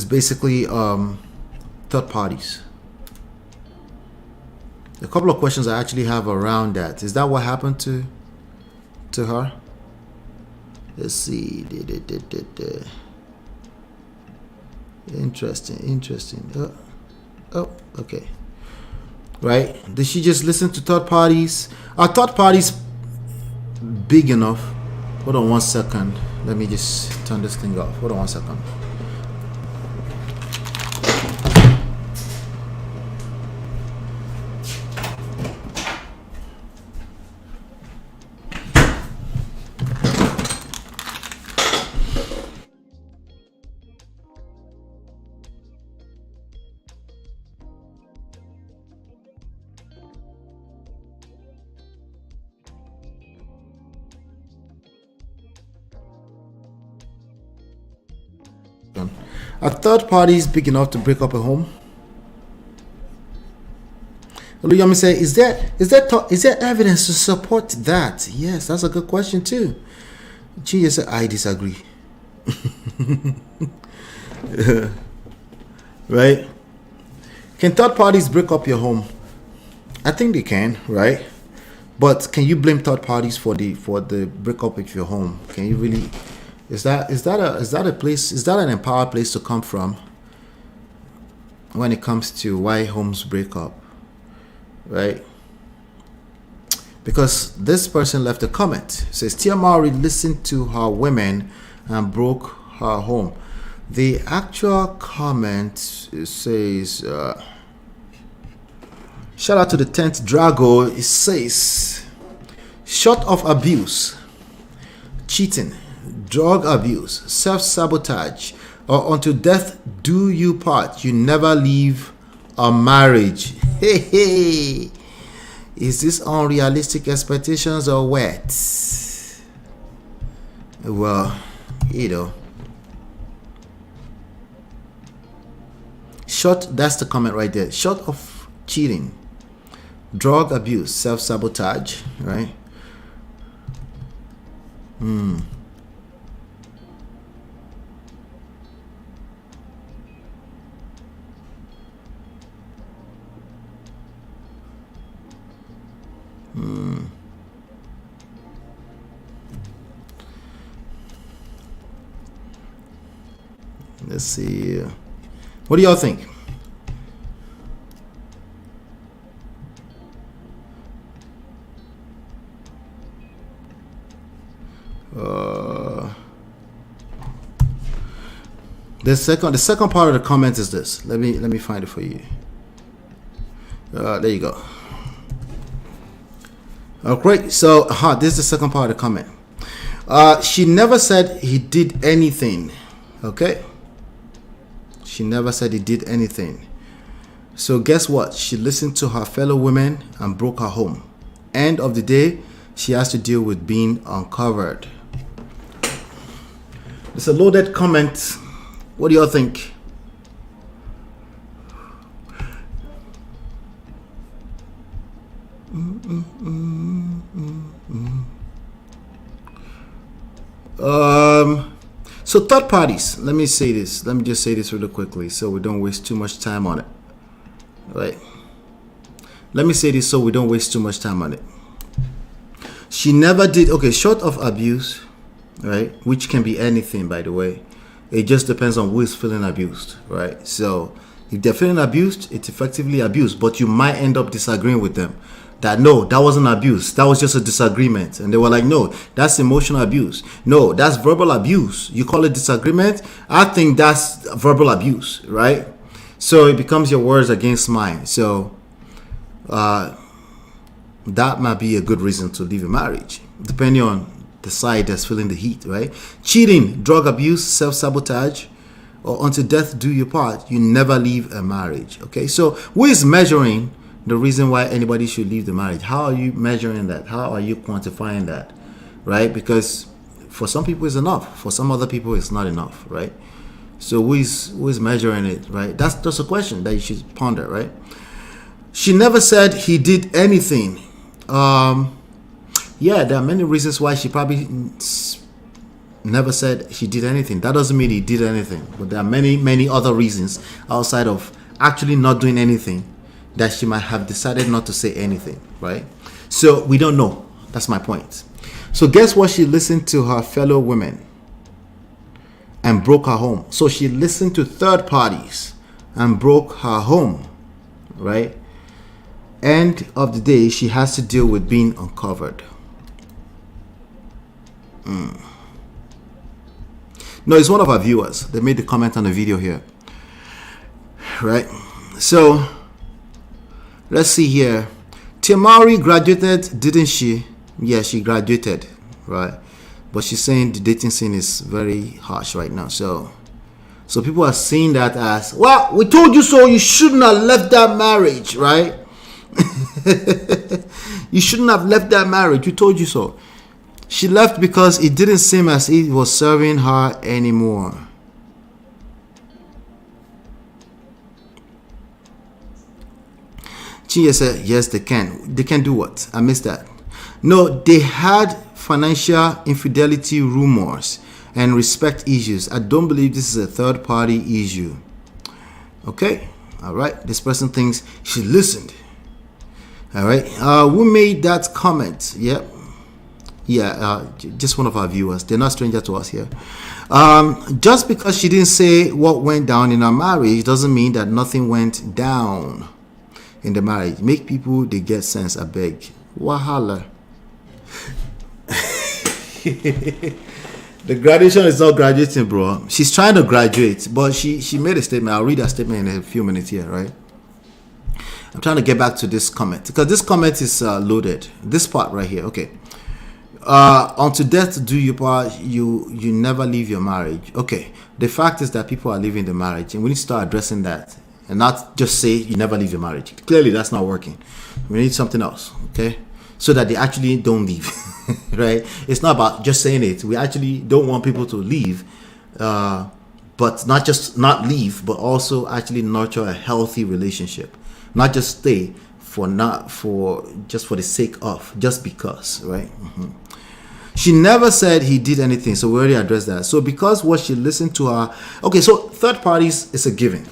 basically third parties? A couple of questions I actually have around that. Is that what happened to her? Let's see. Interesting. Oh, okay. Right? Did she just listen to third parties? Are third parties big enough? Hold on one second. Let me just turn this thing off. Hold on one second. Are third parties big enough to break up a home? Oluyami say, is there evidence to support that? Yes, that's a good question too. Chia said, I disagree. Right? Can third parties break up your home? I think they can, right? But can you blame third parties for the breakup of your home? Can you really? Is that a place? Is that an empowered place to come from? When it comes to why homes break up, right? Because this person left a comment. It says Tia Mowry listened to her women and broke her home. The actual comment says, shout out to the 10th Drago. It says, short of abuse, cheating, drug abuse, self-sabotage, or until death do you part, you never leave a marriage. Hey. Is this unrealistic expectations or what? Well, short, that's the comment right there. Short of cheating, drug abuse, self-sabotage, right? Let's see. What do y'all think? The second part of the comment is this. Let me find it for you. There you go. Okay, so this is the second part of the comment. She never said he did anything. Okay, she never said he did anything. So guess what? She listened to her fellow women and broke her home. End of the day, she has to deal with being uncovered. It's a loaded comment. What do y'all think? So third parties, let me say this. Let me just say this really quickly so we don't waste too much time on it. Right? Let me say this so we don't waste too much time on it. She never did, okay, short of abuse, right? Which can be anything, by the way. It just depends on who is feeling abused, right? So if they're feeling abused, it's effectively abuse, but you might end up disagreeing with them. That no, that wasn't abuse. That was just a disagreement. And they were like, no, that's emotional abuse. No, that's verbal abuse. You call it disagreement? I think that's verbal abuse, right? So it becomes your words against mine. So that might be a good reason to leave a marriage, depending on the side that's feeling the heat, right? Cheating, drug abuse, self-sabotage, or until death do you part, you never leave a marriage, okay? So who is measuring the reason why anybody should leave the marriage? How are you measuring that? How are you quantifying that, right? Because for some people it's enough. For some other people it's not enough, right? So who is measuring it, right? That's just a question that you should ponder, right? She never said he did anything. Yeah, there are many reasons why she probably never said she did anything. That doesn't mean he did anything. But there are many other reasons outside of actually not doing anything that she might have decided not to say anything, right? So we don't know. That's my point. So guess what? She listened to her fellow women and broke her home. So she listened to third parties and broke her home, right? End of the day, she has to deal with being uncovered. No, it's one of our viewers. They made the comment on the video here, right? So let's see here. Mowry graduated, didn't she? Yeah, she graduated, right? But she's saying the dating scene is very harsh right now. So people are seeing that as, well, we told you so. You shouldn't have left that marriage, right? You shouldn't have left that marriage. We told you so. She left because it didn't seem as if it was serving her anymore. Chia said, yes, they can. They can do what? I missed that. No, they had financial infidelity rumors and respect issues. I don't believe this is a third party issue. Okay. All right. This person thinks she listened. All right. Who made that comment? Yep. Yeah, just one of our viewers. They're not stranger to us here. Just because she didn't say what went down in our marriage doesn't mean that nothing went down in the marriage. Make people, they get sense, I beg. Wahala. The graduation is not graduating, bro. She's trying to graduate, but she made a statement. I'll read that statement in a few minutes here, right? I'm trying to get back to this comment because this comment is loaded. This part right here, okay. Until death do you part, you never leave your marriage. Okay, the fact is that people are leaving the marriage, and we need to start addressing that and not just say you never leave your marriage. Clearly that's not working. We need something else, okay, so that they actually don't leave. Right? It's not about just saying it. We actually don't want people to leave, but not just not leave, but also actually nurture a healthy relationship, not just stay just for the sake of, just because, right? She never said he did anything, so we already addressed that. So because what she listened to her, okay, so third parties is a given.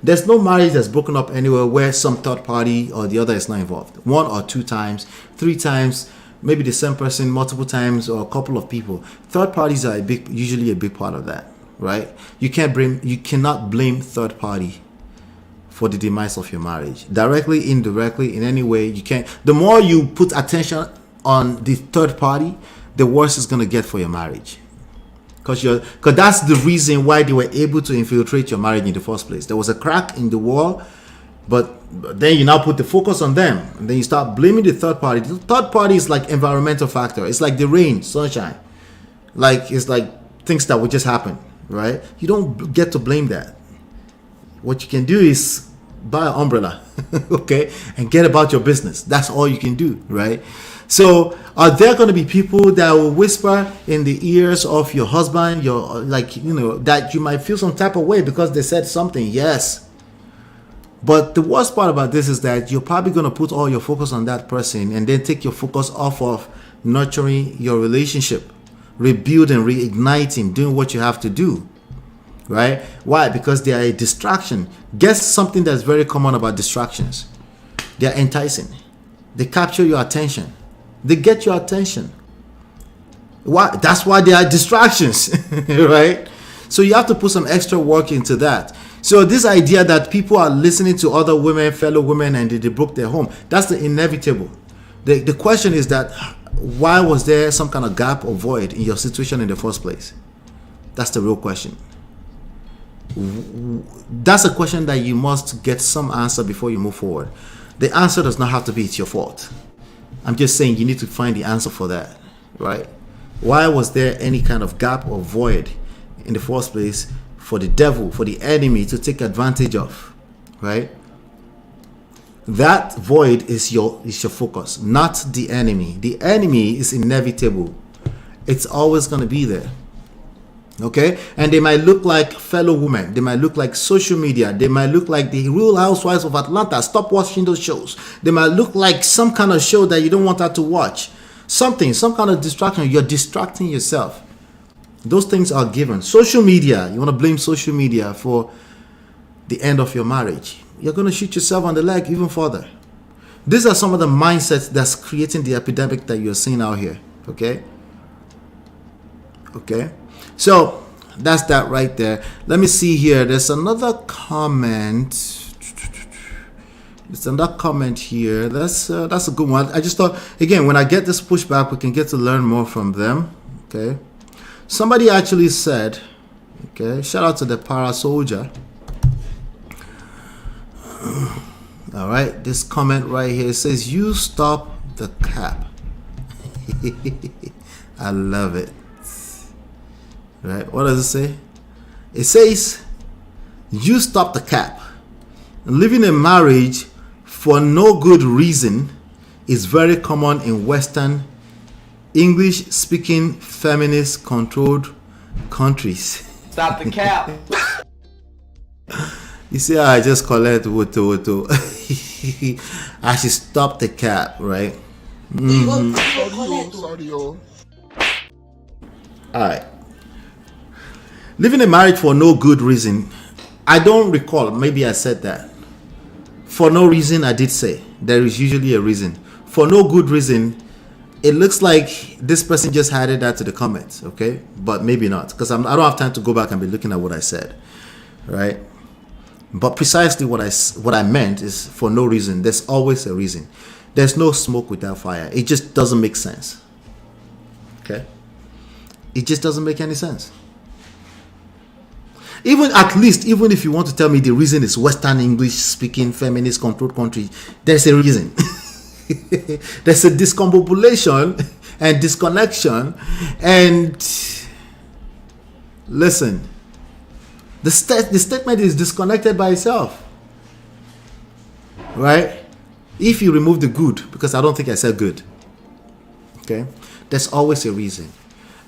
There's no marriage that's broken up anywhere where some third party or the other is not involved. 1 or 2 times, 3 times, maybe the same person multiple times, or a couple of people. Third parties are usually a big part of that, right? You cannot blame third party for the demise of your marriage, directly, indirectly, in any way. You can't. The more you put attention on the third party, the worse it's going to get for your marriage, because that's the reason why they were able to infiltrate your marriage in the first place. There was a crack in the wall, but then you now put the focus on them, and then you start blaming the third party. The third party is like environmental factor. It's like the rain, sunshine, like it's like things that would just happen, right? You don't get to blame that. What you can do is buy an umbrella, okay, and get about your business. That's all you can do, right? So are there going to be people that will whisper in the ears of your husband, that you might feel some type of way because they said something? Yes. But the worst part about this is that you're probably going to put all your focus on that person and then take your focus off of nurturing your relationship, rebuilding, reigniting, doing what you have to do, right? Why? Because they are a distraction. Guess something that's very common about distractions. They are enticing. They capture your attention. They get your attention. Why? That's why they are distractions, right? So you have to put some extra work into that. So this idea that people are listening to other women, fellow women, and they broke their home, that's the inevitable. The question is that why was there some kind of gap or void in your situation in the first place? That's the real question. That's a question that you must get some answer before you move forward. The answer does not have to be it's your fault. I'm just saying you need to find the answer for that, right? Why was there any kind of gap or void in the first place for the devil, for the enemy to take advantage of, right? That void is your focus, not the enemy. The enemy is inevitable. It's always going to be there. Okay? And they might look like fellow women. They might look like social media. They might look like the Real Housewives of Atlanta. Stop watching those shows. They might look like some kind of show that you don't want her to watch. Some kind of distraction. You're distracting yourself. Those things are given. Social media. You want to blame social media for the end of your marriage. You're going to shoot yourself on the leg even further. These are some of the mindsets that's creating the epidemic that you're seeing out here. Okay? Okay? So, that's that right there. Let me see here. There's another comment. There's another comment here. That's a good one. I just thought, again, when I get this pushback, we can get to learn more from them. Okay? Somebody actually said, okay, shout out to the para soldier. All right, this comment right here says, you stop the cap. I love it. Right, what does it say? It says, you stop the cap. Living a marriage for no good reason is very common in Western English-speaking, feminist-controlled countries. Stop the cap. You see how I just collect woto. I should stop the cap, right? Alright. Living a marriage for no good reason. I don't recall. Maybe I said that. For no reason, I did say. There is usually a reason. For no good reason, it looks like this person just added that to the comments, okay? But maybe not, because I don't have time to go back and be looking at what I said, right? But precisely what I meant is for no reason. There's always a reason. There's no smoke without fire. It just doesn't make sense. Okay? It just doesn't make any sense. Even if you want to tell me the reason is Western English speaking feminist controlled country, there's a reason. There's a discombobulation and disconnection. And listen, the statement is disconnected by itself, right? If you remove the good, because I don't think I said good, okay, there's always a reason.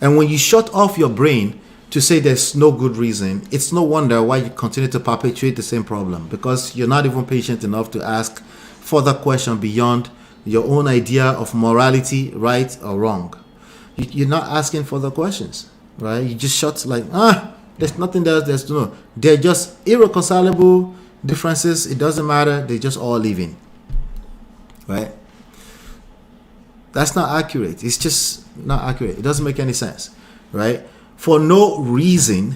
And when you shut off your brain to say there's no good reason, it's no wonder why you continue to perpetuate the same problem, because you're not even patient enough to ask further questions beyond your own idea of morality, right or wrong. You're not asking further questions, right? You just shut like, there's nothing else there's to know. They're just irreconcilable differences. It doesn't matter. They're just all living, right? That's not accurate. It's just not accurate. It doesn't make any sense, right? For no reason,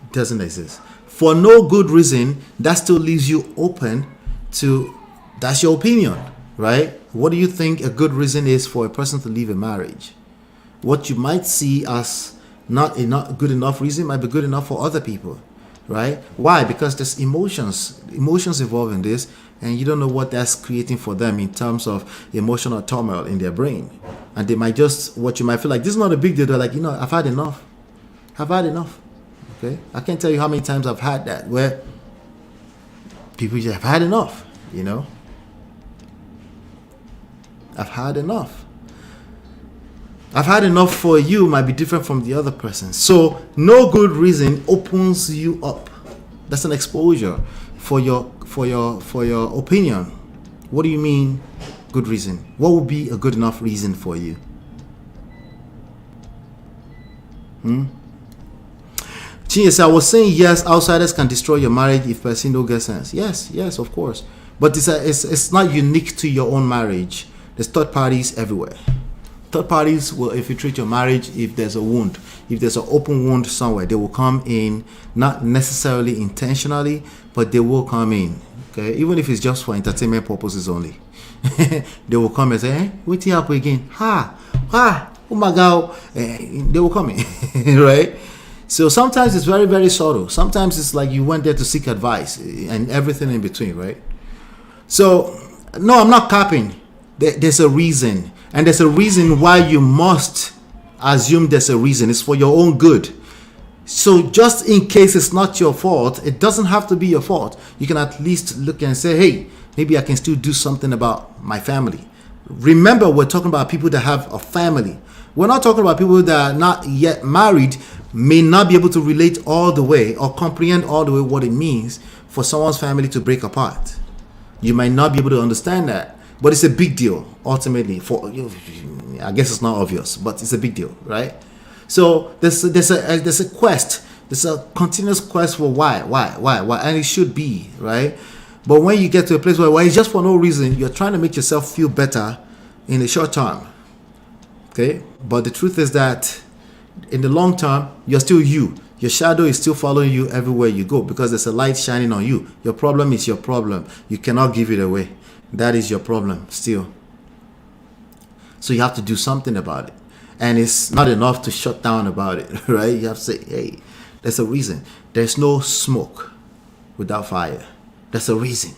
it doesn't exist. For no good reason, that still leaves you open to, that's your opinion, right? What do you think a good reason is for a person to leave a marriage? What you might see as not a not good enough reason might be good enough for other people, right? Why? Because there's emotions involved in this, and you don't know what that's creating for them in terms of emotional turmoil in their brain. And they might just, what you might feel like, this is not a big deal. They're like, I've had enough. Okay? I can't tell you how many times I've had that, where people just have had enough, I've had enough. I've had enough for you might be different from the other person. So no good reason opens you up. That's an exposure for your opinion. What do you mean good reason? What would be a good enough reason for you? Chinyese, I was saying yes, outsiders can destroy your marriage if person don't get sense. Yes, of course. But it's not unique to your own marriage. There's third parties everywhere. Third parties will infiltrate your marriage if there's a wound. If there's an open wound somewhere, they will come in, not necessarily intentionally, but they will come in. Okay, even if it's just for entertainment purposes only. They will come and say, "Hey, wait till happen again. Oh my God." They will come in, right? So sometimes it's very, very subtle. Sometimes it's like you went there to seek advice and everything in between, right? So, no, I'm not capping. There's a reason. And there's a reason why you must assume there's a reason. It's for your own good. So just in case it's not your fault, it doesn't have to be your fault. You can at least look and say, hey, maybe I can still do something about my family. Remember, we're talking about people that have a family. We're not talking about people that are not yet married, may not be able to relate all the way or comprehend all the way what it means for someone's family to break apart. You might not be able to understand that, but it's a big deal ultimately. For you, I guess it's not obvious, but it's a big deal, right? So there's a quest. There's a continuous quest for why, and it should be, right? But when you get to a place where it's just for no reason, you're trying to make yourself feel better in the short term, okay? But the truth is that in the long term, you're still you. Your shadow is still following you everywhere you go because there's a light shining on you. Your problem is your problem. You cannot give it away. That is your problem still. So you have to do something about it. And it's not enough to shut down about it, right? You have to say, hey, there's a reason. There's no smoke without fire. There's a reason,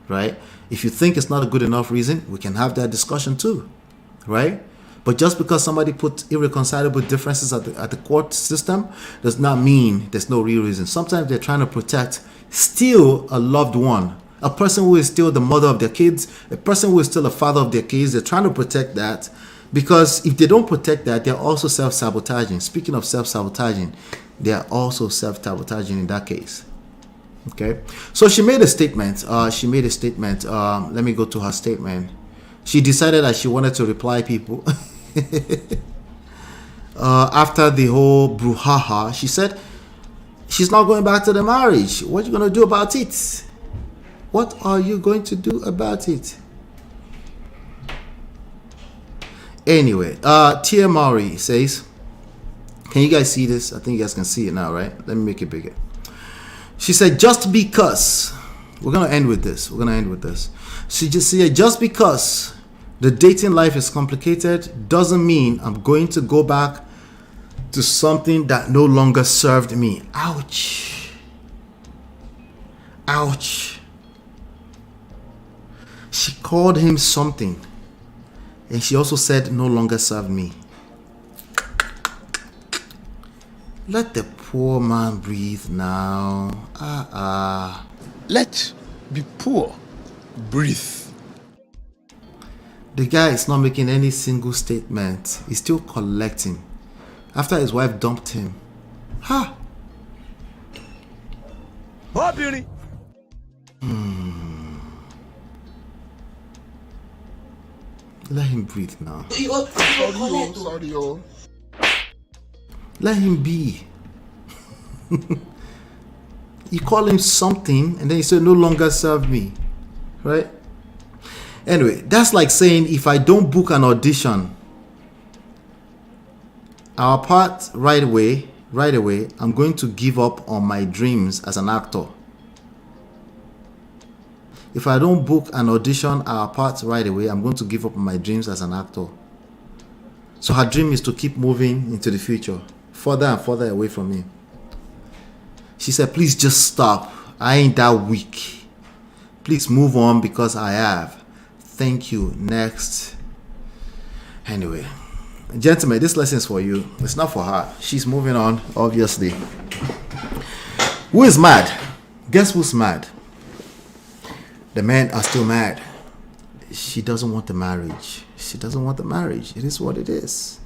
right? If you think it's not a good enough reason, we can have that discussion too, right? But just because somebody put irreconcilable differences at the court system does not mean there's no real reason. Sometimes they're trying to protect still a loved one, a person who is still the mother of their kids, a person who is still a father of their kids. They're trying to protect that because if they don't protect that, they're also self-sabotaging. Speaking of self-sabotaging, they are also self-sabotaging in that case. Okay, so she made a statement. Let me go to her statement. She decided that she wanted to reply people after the whole brouhaha. She said she's not going back to the marriage. What are you going to do about it? What are you going to do about it? Anyway, Tia Mowry says, can you guys see this? I think you guys can see it now, right? Let me make it bigger. She said, just because, we're going to end with this. She just said, just because the dating life is complicated doesn't mean I'm going to go back to something that no longer served me. Ouch. Ouch. She called him something. And she also said no longer served me. Let the poor man breathe now. Let be poor. Breathe. The guy is not making any single statement. He's still collecting. After his wife dumped him. Ha! Oh, beauty. Let him breathe now. Sorry. Let him be. You call him something and then you say no longer serve me. Right? Anyway, that's like saying if I don't book an audition, our part right away, I'm going to give up on my dreams as an actor. If I don't book an audition, our part right away, I'm going to give up on my dreams as an actor. So her dream is to keep moving into the future, further and further away from me. She said, please just stop. I ain't that weak. Please move on because I have. Thank you. Next. Anyway, gentlemen, this lesson is for you. It's not for her. She's moving on, obviously. Who is mad? Guess who's mad? The men are still mad. She doesn't want the marriage. It is what it is.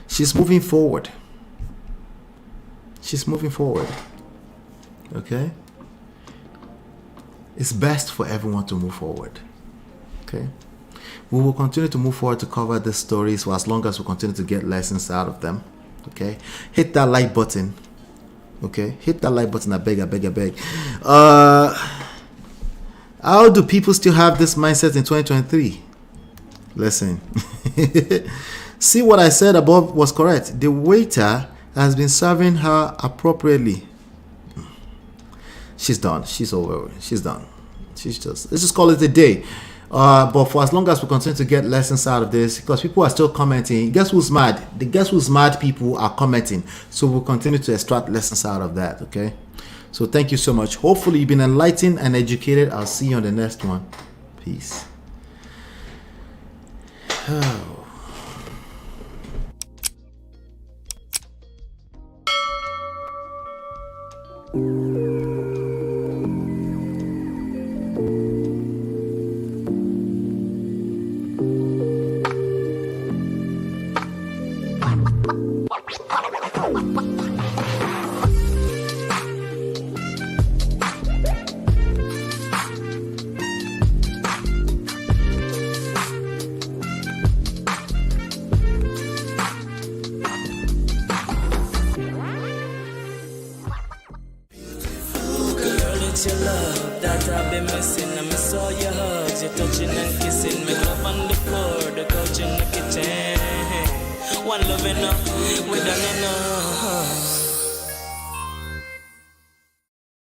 She's moving forward. Okay? It's best for everyone to move forward. Okay? We will continue to move forward to cover these stories for as long as we continue to get lessons out of them. Okay, hit that like button. Okay, hit that like button. I beg. How do people still have this mindset in 2023? Listen. See, what I said above was correct. The waiter has been serving her appropriately. She's done. She's over. She's done. Let's just call it a day. But for as long as we continue to get lessons out of this, because people are still commenting, guess who's mad? The guess who's mad people are commenting. So we'll continue to extract lessons out of that. Okay. So thank you so much. Hopefully you've been enlightened and educated. I'll see you on the next one. Peace. Your love that I've been missing. I miss all your hugs, your touching and kissing. Make love on the floor, the couch in the kitchen. One love enough, we done enough.